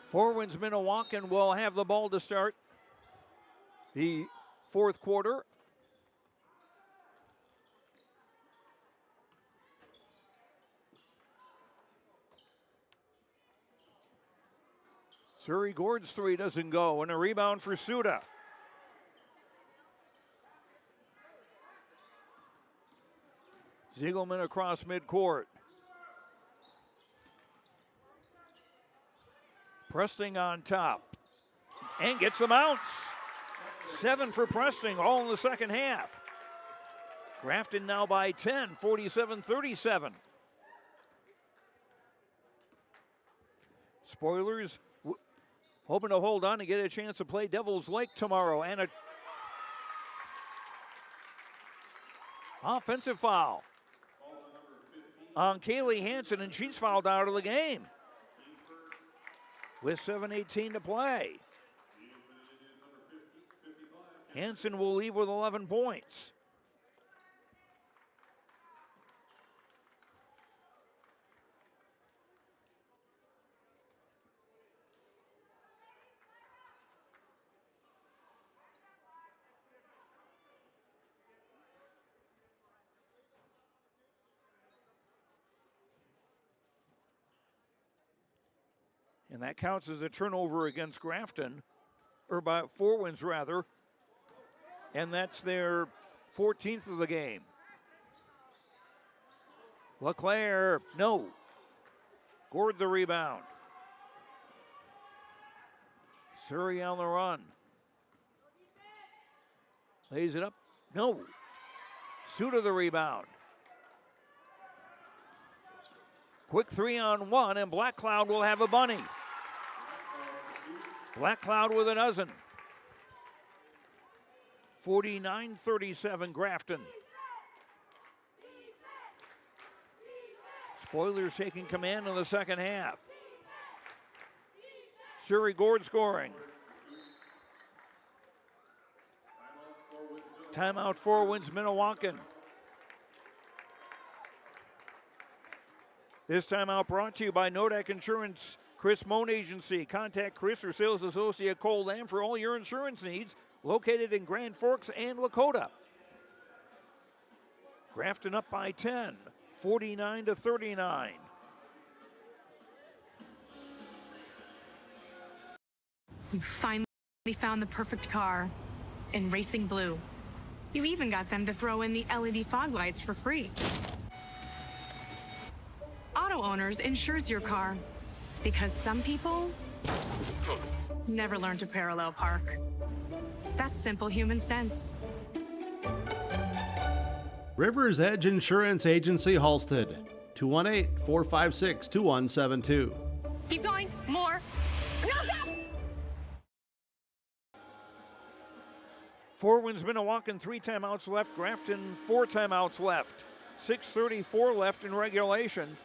Four Winds Minnewaukan will have the ball to start the fourth quarter. Surrey Gord's 3 doesn't go, and a rebound for Suda. Ziegelman across midcourt. Presting on top and gets the bounce. 7 for Presting, all in the second half. Grafton now by 10, 47-37. Spoilers hoping to hold on and get a chance to play Devil's Lake tomorrow. And a offensive foul on Kaylee Hansen, and she's fouled out of the game with 7:18 to play. Hansen will leave with 11 points. And that counts as a turnover against Grafton, or by Four Winds rather. And that's their 14th of the game. LeClaire, no. Gord the rebound. Surrey on the run. Lays it up, no. Suda the rebound. Quick 3-on-1, and Black Cloud will have a bunny. Black Cloud with a dozen. 49-37 Grafton. Spoilers taking command in the second half. Surrey Gord scoring. Timeout, Four Winds Minnewaukan. This timeout brought to you by Nodak Insurance, Chris Moan Agency. Contact Chris or sales associate Cole Lamb for all your insurance needs. Located in Grand Forks and Lakota. Grafton up by 10, 49-39. You finally found the perfect car in Racing Blue. You even got them to throw in the LED fog lights for free. Auto Owners insures your car because some people never learn to parallel park. That's simple human sense. River's Edge Insurance Agency, Halstead. 218-456-2172. Keep going. More. No, stop! Four Winds Minnewaukan, 3 timeouts left. Grafton, 4 timeouts left. 6:34 left in regulation.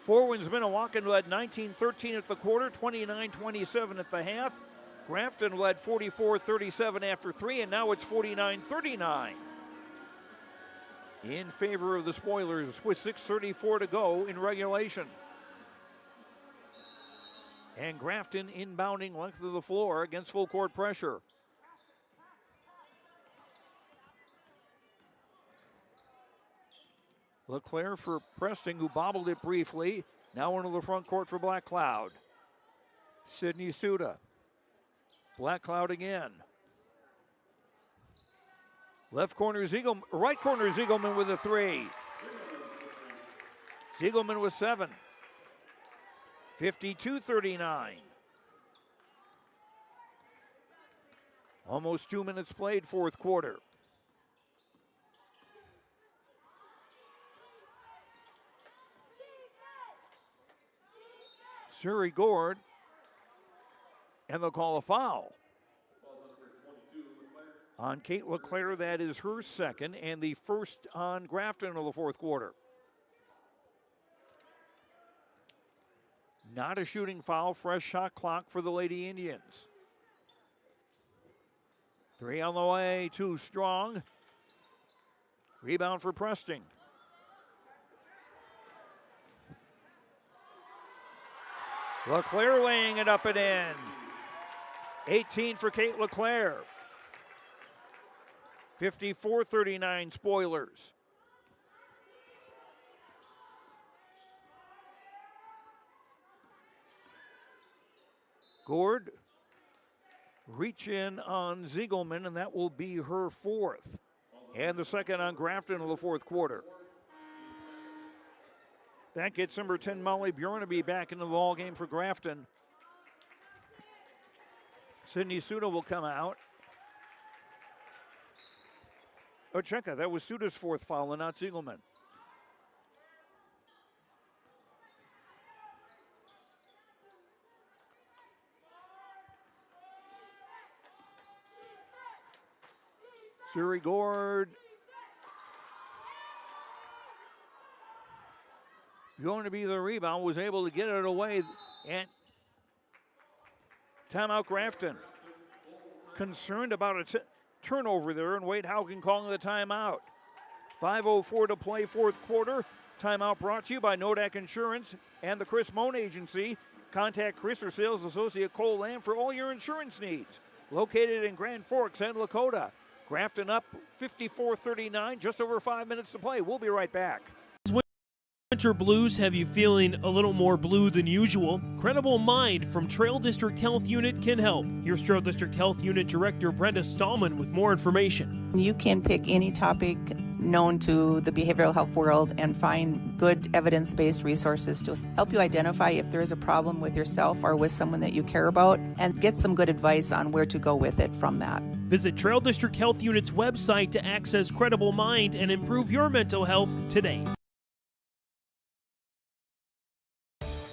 Four Winds Minnewaukan led 19-13 at the quarter, 29-27 at the half. Grafton led 44-37 after 3, and now it's 49-39 in favor of the Spoilers with 6:34 to go in regulation. And Grafton inbounding length of the floor against full court pressure. LeClaire for Preston, who bobbled it briefly. Now into the front court for Black Cloud. Sydney Suda. Black Cloud again. Left corner Ziegelman, right corner Ziegelman with a three. Ziegelman with 7. 52-39. Almost 2 minutes played, fourth quarter. Surrey Gord, and they'll call a foul on Kate LeClaire. That is her second, and the first on Grafton of the fourth quarter. Not a shooting foul, fresh shot clock for the Lady Indians. 3 on the way, 2 strong. Rebound for Preston. LeClaire laying it up and in. 18 for Kate LeClaire. 54-39 Spoilers. Gord reach in on Ziegelman, and that will be her fourth. And the second on Grafton of the fourth quarter. That gets number 10, Molly Bjornaby, back into the ball game for Grafton. Sydney Suda will come out. Ocheka, that was Suda's fourth foul and not Ziegelman. Surrey Gord. Going to be the rebound, was able to get it away, and timeout Grafton. Concerned about a turnover there, and Wade Haugen calling the timeout. 5:04 to play, fourth quarter. Timeout brought to you by Nodak Insurance and the Chris Moan Agency. Contact Chris or sales associate Cole Lamb for all your insurance needs. Located in Grand Forks and Lakota. Grafton up 54-39, just over 5 minutes to play. We'll be right back. Winter blues have you feeling a little more blue than usual? Credible Mind from Trail District Health Unit can help. Here's Trail District Health Unit Director Brenda Stallman with more information. You can pick any topic known to the behavioral health world and find good evidence-based resources to help you identify if there is a problem with yourself or with someone that you care about, and get some good advice on where to go with it from that. Visit Trail District Health Unit's website to access Credible Mind and improve your mental health today.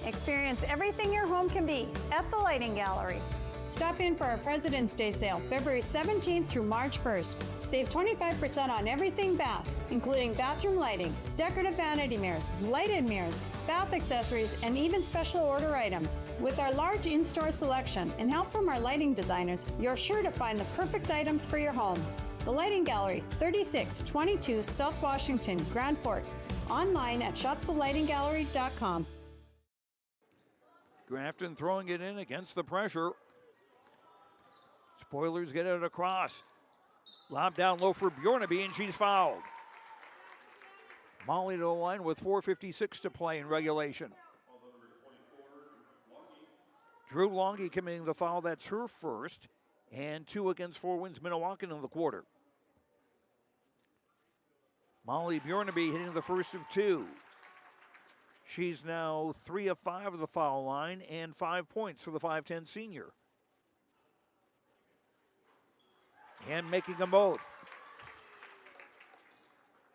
Experience everything your home can be at the Lighting Gallery. Stop in for our President's Day sale, February 17th through March 1st. Save 25% on everything bath, including bathroom lighting, decorative vanity mirrors, lighted mirrors, bath accessories, and even special order items. With our large in-store selection and help from our lighting designers, you're sure to find the perfect items for your home. The Lighting Gallery, 3622 South Washington, Grand Forks. Online at shopthelightinggallery.com. Grafton throwing it in against the pressure. Spoilers get it across. Lob down low for Bjornaby, and she's fouled. Molly to the line with 4:56 to play in regulation. Drew Longy committing the foul. That's her first. And 2 against Four Winds Minnewaukan in the quarter. Molly Bjornaby hitting the first of 2. She's now 3 of 5 of the foul line and 5 points for the 5'10 senior. And making them both.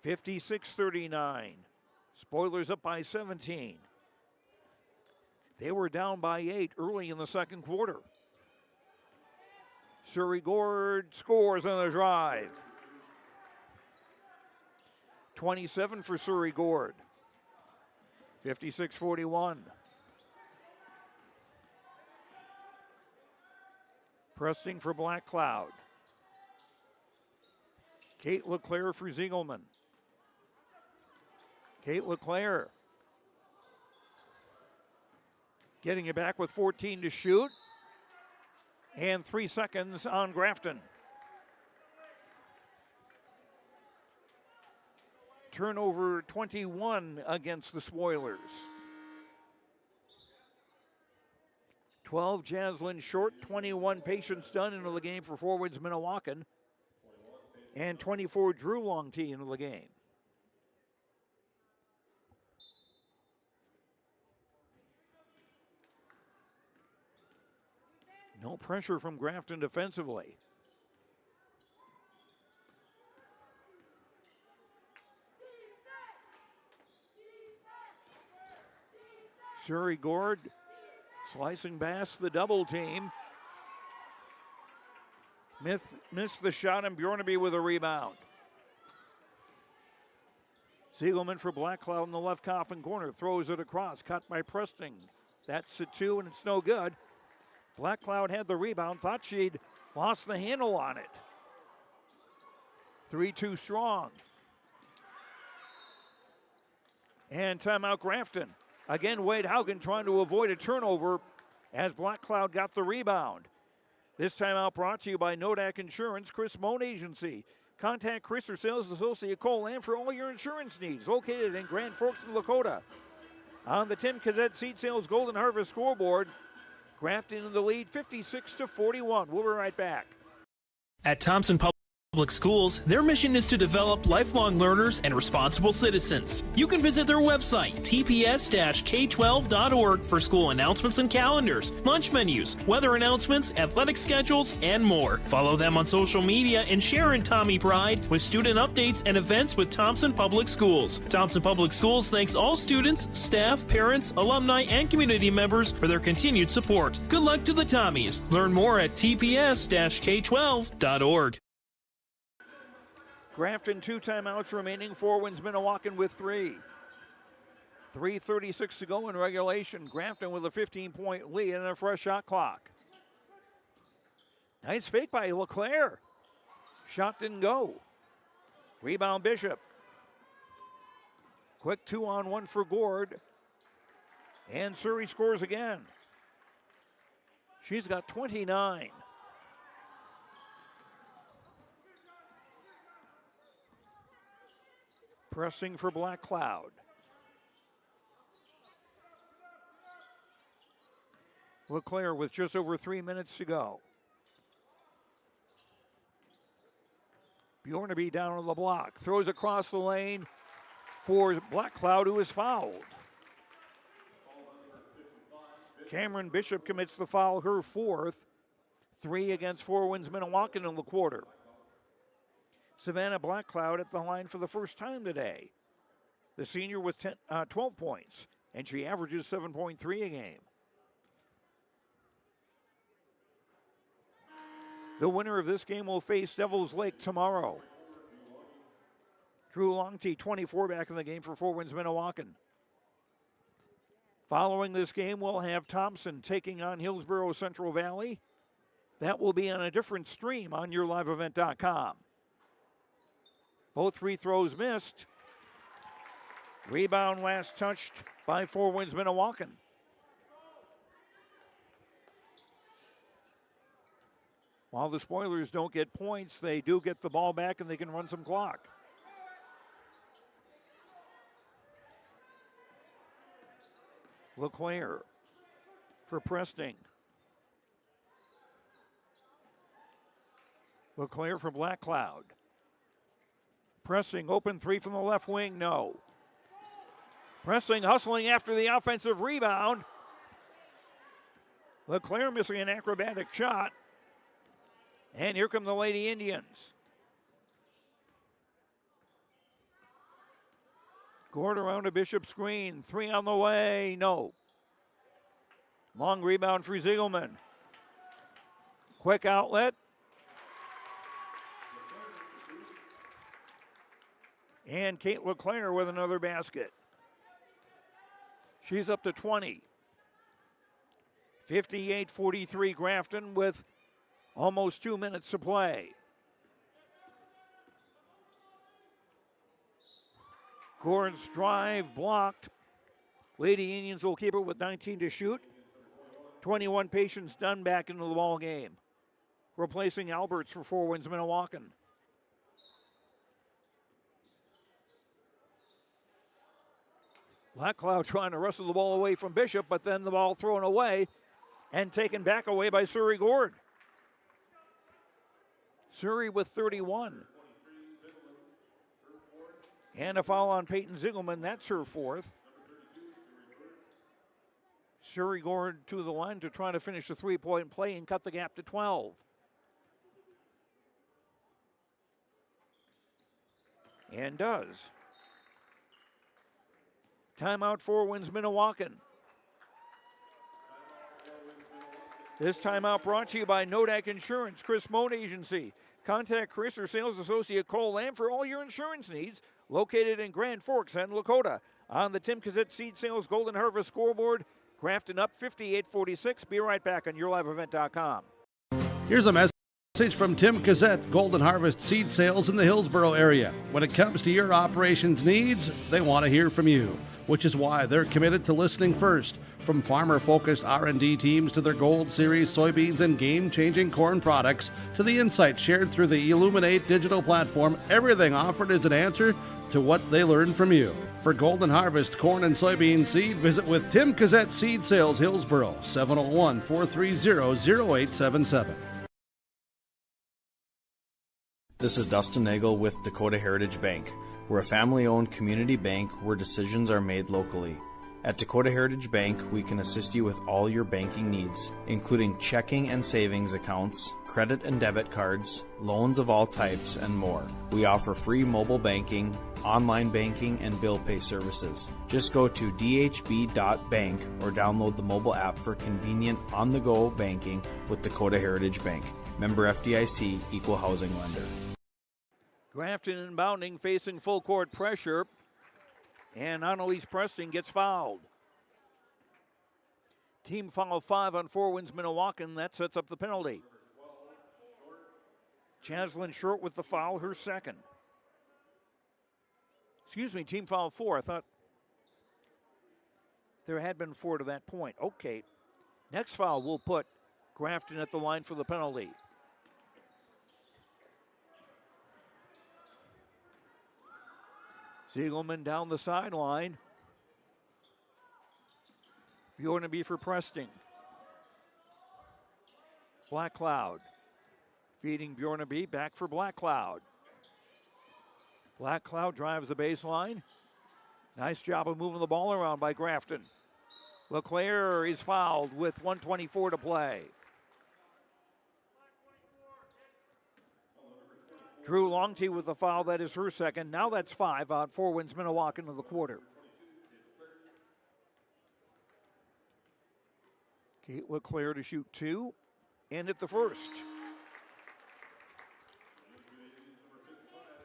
56-39. Spoilers up by 17. They were down by 8 early in the second quarter. Surrey Gord scores on the drive. 27 for Surrey Gord. 56-41. Pressing for Black Cloud. Kate LeClaire for Ziegelman. Kate LeClaire. Getting it back with 14 to shoot. And 3 seconds on Grafton. Turnover 21 against the Spoilers. 12 Jaslyn Short, 21 Patience Dunn into the game for forwards Minnewaukan. And 24 Drew Longtee into the game. No pressure from Grafton defensively. Surrey Gord slicing past the double team. Missed the shot, and Bjornaby with a rebound. Siegelman for Black Cloud in the left coffin corner. Throws it across, cut by Presting. That's a 2, and it's no good. Black Cloud had the rebound, thought she'd lost the handle on it. 3-2 strong. And timeout Grafton. Again, Wade Haugen trying to avoid a turnover as Black Cloud got the rebound. This timeout brought to you by Nodak Insurance, Chris Moan Agency. Contact Chris or sales associate Cole Lamb for all your insurance needs. Located in Grand Forks, Lakota. On the Tim Cadet Seed Sales Golden Harvest scoreboard, Grafton in the lead, 56-41. We'll be right back. At Thompson Public Schools, their mission is to develop lifelong learners and responsible citizens. You can visit their website, tps-k12.org, for school announcements and calendars, lunch menus, weather announcements, athletic schedules, and more. Follow them on social media and share in Tommy Pride with student updates and events with Thompson Public Schools. Thompson Public Schools thanks all students, staff, parents, alumni, and community members for their continued support. Good luck to the Tommies. Learn more at tps-k12.org. Grafton 2 timeouts remaining. 4 wins Minnewaukan with 3. 3:36 to go in regulation. Grafton with a 15-point lead and a fresh shot clock. Nice fake by LeClaire. Shot didn't go. Rebound Bishop. Quick 2-on-1 for Gord. And Surrey scores again. She's got 29. Pressing for Black Cloud. LeClaire with just over 3 minutes to go. Bjornaby down on the block. Throws across the lane for Black Cloud, who is fouled. Cameron Bishop commits the foul, her 4th. 3 against 4 wins Minnewaukan in the quarter. Savannah Black Cloud at the line for the first time today. The senior with 12 points, and she averages 7.3 a game. The winner of this game will face Devils Lake tomorrow. Drew Longtee, 24 back in the game for 4 wins Minnewaukan. Following this game, we'll have Thompson taking on Hillsborough Central Valley. That will be on a different stream on yourliveevent.com. Both free throws missed. Rebound last touched by 4 wins Minnewaukan. While the Spoilers don't get points, they do get the ball back and they can run some clock. LeClaire for Presting. LeClaire for Black Cloud. Pressing, open 3 from the left wing, no. Pressing, hustling after the offensive rebound. LeClaire missing an acrobatic shot. And here come the Lady Indians. Gord around a Bishop screen, 3 on the way, no. Long rebound for Ziegelman. Quick outlet. And Kate LeClaire with another basket. She's up to 20. 58-43 Grafton with almost 2 minutes to play. Gordon's drive blocked. Lady Indians will keep it with 19 to shoot. 21 patients done back into the ball game. Replacing Alberts for Four Winds Minnewaukan. Black Cloud trying to wrestle the ball away from Bishop, but then the ball thrown away and taken back away by Surrey Gord. Surrey with 31. And a foul on Peyton Ziegelman, that's her fourth. Surrey Gord to the line to try to finish the three-point play and cut the gap to 12. And does. Timeout, Four Winds Minnewaukan. This timeout brought to you by Nodak Insurance, Chris Mone Agency. Contact Chris or sales associate Cole Lamb for all your insurance needs. Located in Grand Forks and Lakota. On the Tim Kazette Seed Sales Golden Harvest scoreboard, Grafton up 58-46. Be right back on YourLiveEvent.com. Here's a message from Tim Gazette, Golden Harvest Seed Sales in the Hillsboro area. When it comes to your operations needs, they want to hear from you, which is why they're committed to listening first. From farmer-focused R&D teams to their Gold Series soybeans and game-changing corn products to the insights shared through the Illuminate digital platform, everything offered is an answer to what they learned from you. For Golden Harvest corn and soybean seed, visit with Tim Gazette Seed Sales Hillsboro, 701-430-0877. This is Dustin Nagel with Dakota Heritage Bank. We're a family-owned community bank where decisions are made locally. At Dakota Heritage Bank, we can assist you with all your banking needs, including checking and savings accounts, credit and debit cards, loans of all types, and more. We offer free mobile banking, online banking, and bill pay services. Just go to dhb.bank or download the mobile app for convenient on-the-go banking with Dakota Heritage Bank. Member FDIC, Equal Housing Lender. Grafton inbounding, facing full court pressure. And Annalise Preston gets fouled. Team foul 5 on Four Winds Minnewaukan. That sets up the penalty. Chaslyn Short with the foul, her second. Excuse me, team foul 4. I thought there had been 4 to that point. Okay. Next foul will put Grafton at the line for the penalty. Siegelman down the sideline. Bjornaby for Preston. Black Cloud feeding Bjornaby, back for Black Cloud. Black Cloud drives the baseline. Nice job of moving the ball around by Grafton. LeClaire is fouled with 1:24 to play. Drew Longtee with the foul, that is her second. Now that's 5 on Four Winds Minnewaukan in the quarter. Kate LeClaire to shoot 2 and at the first.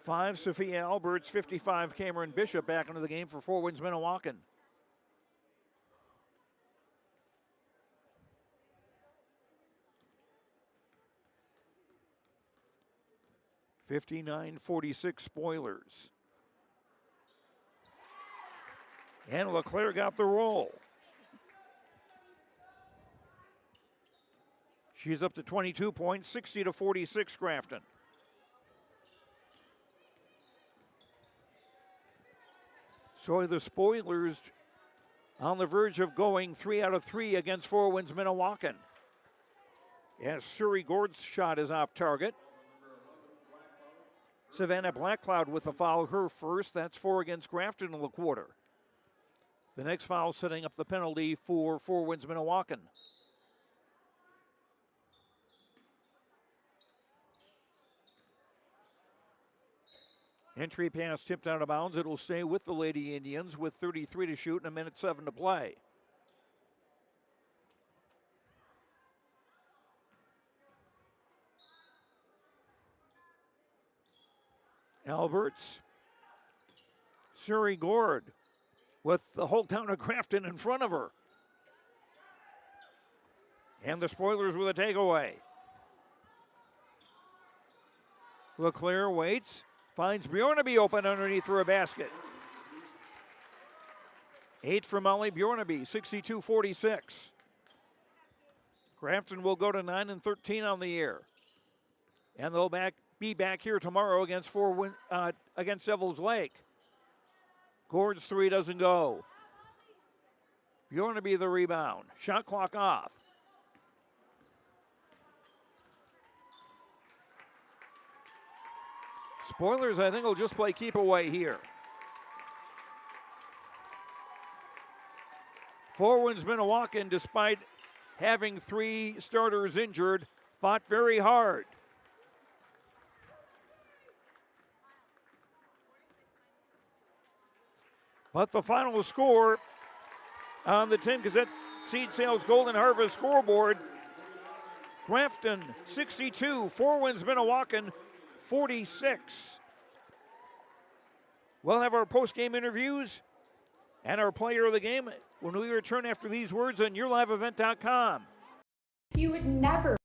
5 Sophia Alberts, 55 Cameron Bishop back into the game for Four Winds Minnewaukan. (59-46) Spoilers. And LeClaire got the roll. She's up to 22 points, 60-46 Grafton. So the Spoilers on the verge of going 3 out of 3 against Four Winds Minnewaukan. As Surrey Gord's shot is off target. Savannah Blackcloud with a foul, her first. That's 4 against Grafton in the quarter. The next foul setting up the penalty for Four Winds Minnewaukan. Entry pass tipped out of bounds. It'll stay with the Lady Indians with 33 to shoot and 1:07 to play. Alberts. Surrey Gord with the whole town of Grafton in front of her. And the Spoilers with a takeaway. LeClaire waits, finds Bjornaby open underneath for a basket. 8 for Molly Bjornaby, 62-46. Grafton will go to 9-13 on the year. And they'll be back here tomorrow against against Devils Lake. Gord's three doesn't go. Going to be the rebound. Shot clock off. Spoilers, I think, will just play keep away here. Forward's Minnewaukan, despite having three starters injured, fought very hard. But the final score on the Tin Gazette Seed Sales Golden Harvest scoreboard, Grafton 62, Four Winds Minnewaukan 46. We'll have our post-game interviews and our player of the game when we return after these words on YourLiveEvent.com. You would never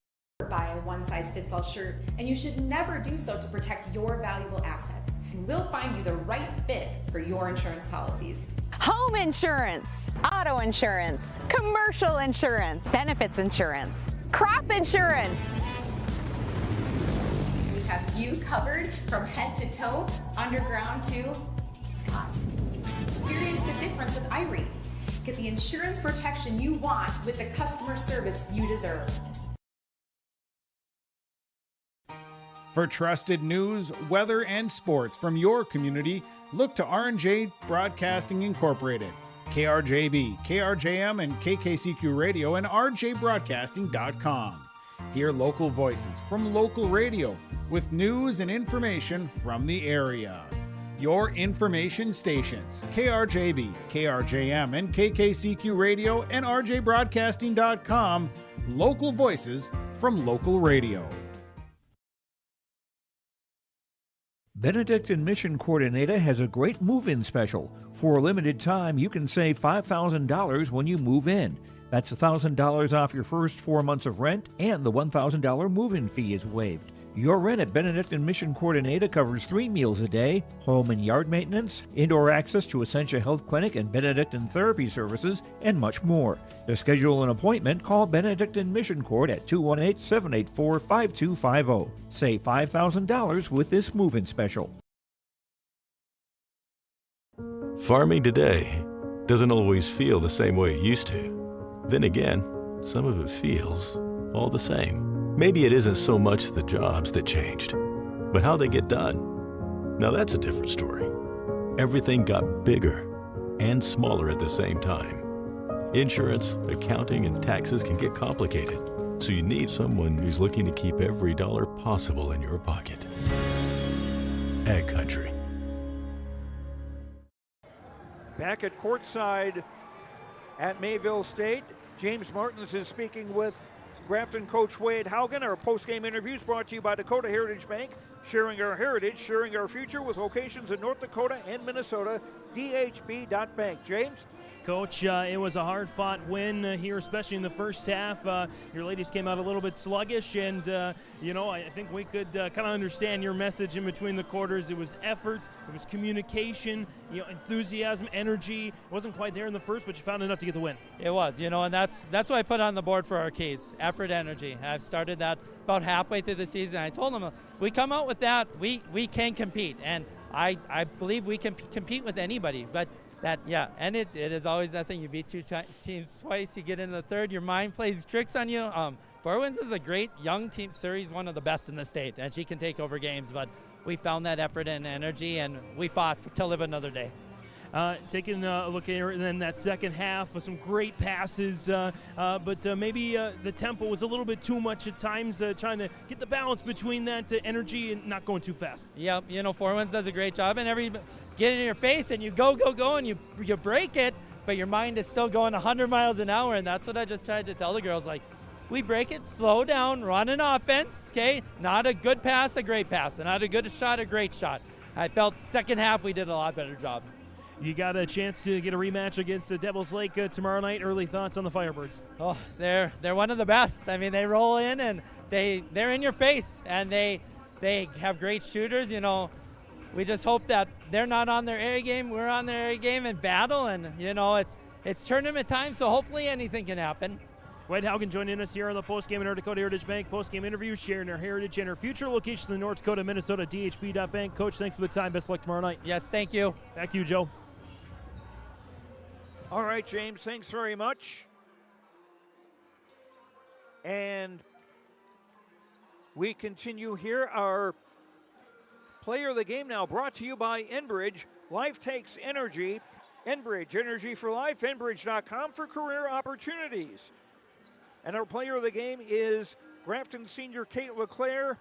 buy a one-size-fits-all shirt, and you should never do so to protect your valuable assets. And we'll find you the right fit for your insurance policies. Home insurance, auto insurance, commercial insurance, benefits insurance, crop insurance. We have you covered from head to toe, underground to sky. Experience the difference with Irie. Get the insurance protection you want with the customer service you deserve. For trusted news, weather, and sports from your community, look to R&J Broadcasting Incorporated, KRJB, KRJM, and KKCQ Radio, and rjbroadcasting.com. Hear local voices from local radio with news and information from the area. Your information stations, KRJB, KRJM, and KKCQ Radio, and rjbroadcasting.com. Local voices from local radio. Benedictine Mission Coordinator has a great move-in special. For a limited time, you can save $5,000 when you move in. That's $1,000 off your first 4 months of rent, and the $1,000 move-in fee is waived. Your rent at Benedictine Mission Coordinator covers 3 meals a day, home and yard maintenance, indoor access to Essentia Health Clinic and Benedictine Therapy Services, and much more. To schedule an appointment, call Benedictine Mission Court at 218-784-5250. Save $5,000 with this move-in special. Farming today doesn't always feel the same way it used to. Then again, some of it feels all the same. Maybe it isn't so much the jobs that changed, but how they get done. Now that's a different story. Everything got bigger and smaller at the same time. Insurance, accounting, and taxes can get complicated, so you need someone who's looking to keep every dollar possible in your pocket. Ag Country. Back at courtside at Mayville State, James Martins is speaking with Grafton coach Wade Haugen. Our post-game interviews brought to you by Dakota Heritage Bank, sharing our heritage, sharing our future with locations in North Dakota and Minnesota. DHB.bank. James? Coach, it was a hard-fought win here, especially in the first half. Your ladies came out a little bit sluggish, and, I think we could kind of understand your message in between the quarters. It was effort, it was communication, enthusiasm, energy. It wasn't quite there in the first, but you found enough to get the win. It was, and that's what I put on the board for our keys, effort, energy. I've started that about halfway through the season. I told them, if we come out with that, we can compete, and I believe we can compete with anybody, but and it is always that thing. You beat two teams twice, you get into the third, your mind plays tricks on you. Four Winds is a great young team. Suri's one of the best in the state, and she can take over games, but we found that effort and energy, and we fought to live another day. Taking a look here, and then that second half with some great passes, but maybe the tempo was a little bit too much at times, trying to get the balance between that energy and not going too fast. Yep, Four Winds does a great job, and get in your face, and you go, and you break it, but your mind is still going 100 miles an hour, and that's what I just tried to tell the girls, we break it, slow down, run an offense, okay? Not a good pass, a great pass, and not a good shot, a great shot. I felt second half we did a lot better job. You got a chance to get a rematch against Devils Lake tomorrow night. Early thoughts on the Firebirds? Oh, they're one of the best. I mean, they roll in and they're in your face, and they have great shooters. We just hope that they're not on their A game. We're on their A game and battle, and it's tournament time, so hopefully anything can happen. Dwight Haugen joining us here on the Postgame and North Dakota Heritage Bank Postgame interview, sharing our heritage and our future locations in North Dakota, Minnesota, DHB.bank. Coach, thanks for the time. Best of luck tomorrow night. Yes, thank you. Back to you, Joe. All right, James, thanks very much. And we continue here. Our player of the game now brought to you by Enbridge. Life takes energy. Enbridge, energy for life. Enbridge.com for career opportunities. And our player of the game is Grafton senior Kate LeClaire,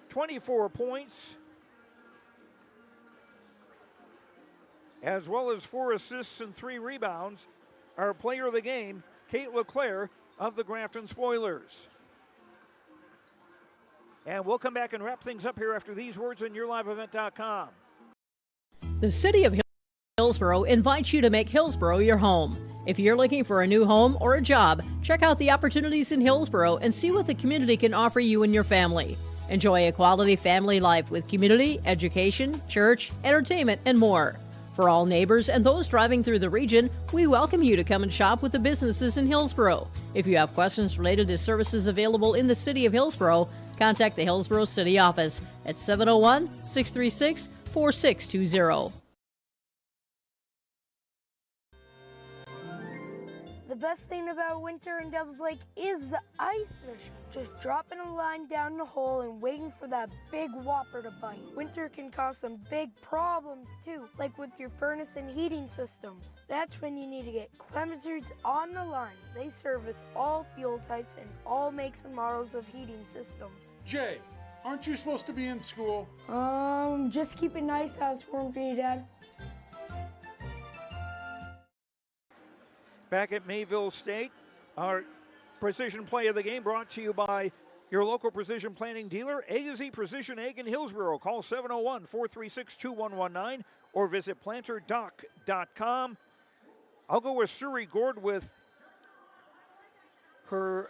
24 points, as well as 4 assists and 3 rebounds. Our player of the game, Kate LeClaire of the Grafton Spoilers. And we'll come back and wrap things up here after these words on YourLiveEvent.com. The City of Hillsboro invites you to make Hillsboro your home. If you're looking for a new home or a job, check out the opportunities in Hillsboro and see what the community can offer you and your family. Enjoy a quality family life with community, education, church, entertainment, and more. For all neighbors and those driving through the region, we welcome you to come and shop with the businesses in Hillsboro. If you have questions related to services available in the City of Hillsboro, contact the Hillsboro City Office at 701-636-4620. The best thing about winter in Devil's Lake is the ice fishing. Just dropping a line down the hole and waiting for that big whopper to bite. Winter can cause some big problems too, like with your furnace and heating systems. That's when you need to get Clements on the line. They service all fuel types and all makes and models of heating systems. Jay, aren't you supposed to be in school? Just keep a nice house warm for you, Dad. Back at Mayville State, our precision play of the game brought to you by your local precision planning dealer, A-Z Precision Egg in Hillsboro. Call 701-436-2119 or visit planterdoc.com. I'll go with Suri Gord with her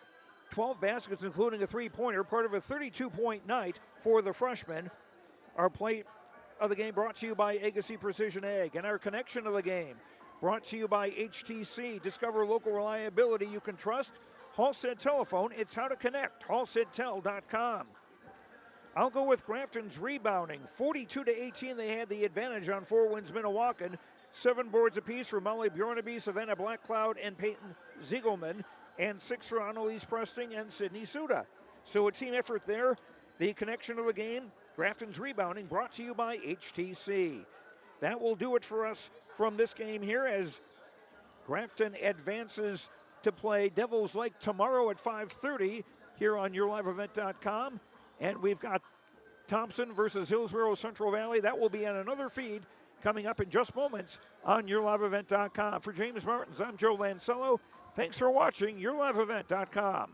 12 baskets, including a three-pointer, part of a 32-point night for the freshman. Our play of the game brought to you by A-Z Precision Egg, and our connection of the game brought to you by HTC. Discover local reliability you can trust. Halstead Telephone, it's how to connect. HalsteadTel.com. I'll go with Grafton's rebounding. 42-18, they had the advantage on Four Winds Minnewaukan. 7 boards apiece for Molly Bjornaby, Savannah Blackcloud, and Peyton Ziegelman, and 6 for Annalise Presting and Sydney Suda. So a team effort there. The connection of the game, Grafton's rebounding, brought to you by HTC. That will do it for us from this game here as Grafton advances to play Devil's Lake tomorrow at 5:30 here on YourLiveEvent.com. And we've got Thompson versus Hillsboro Central Valley. That will be on another feed coming up in just moments on YourLiveEvent.com. For James Martins, I'm Joe Lancello. Thanks for watching YourLiveEvent.com.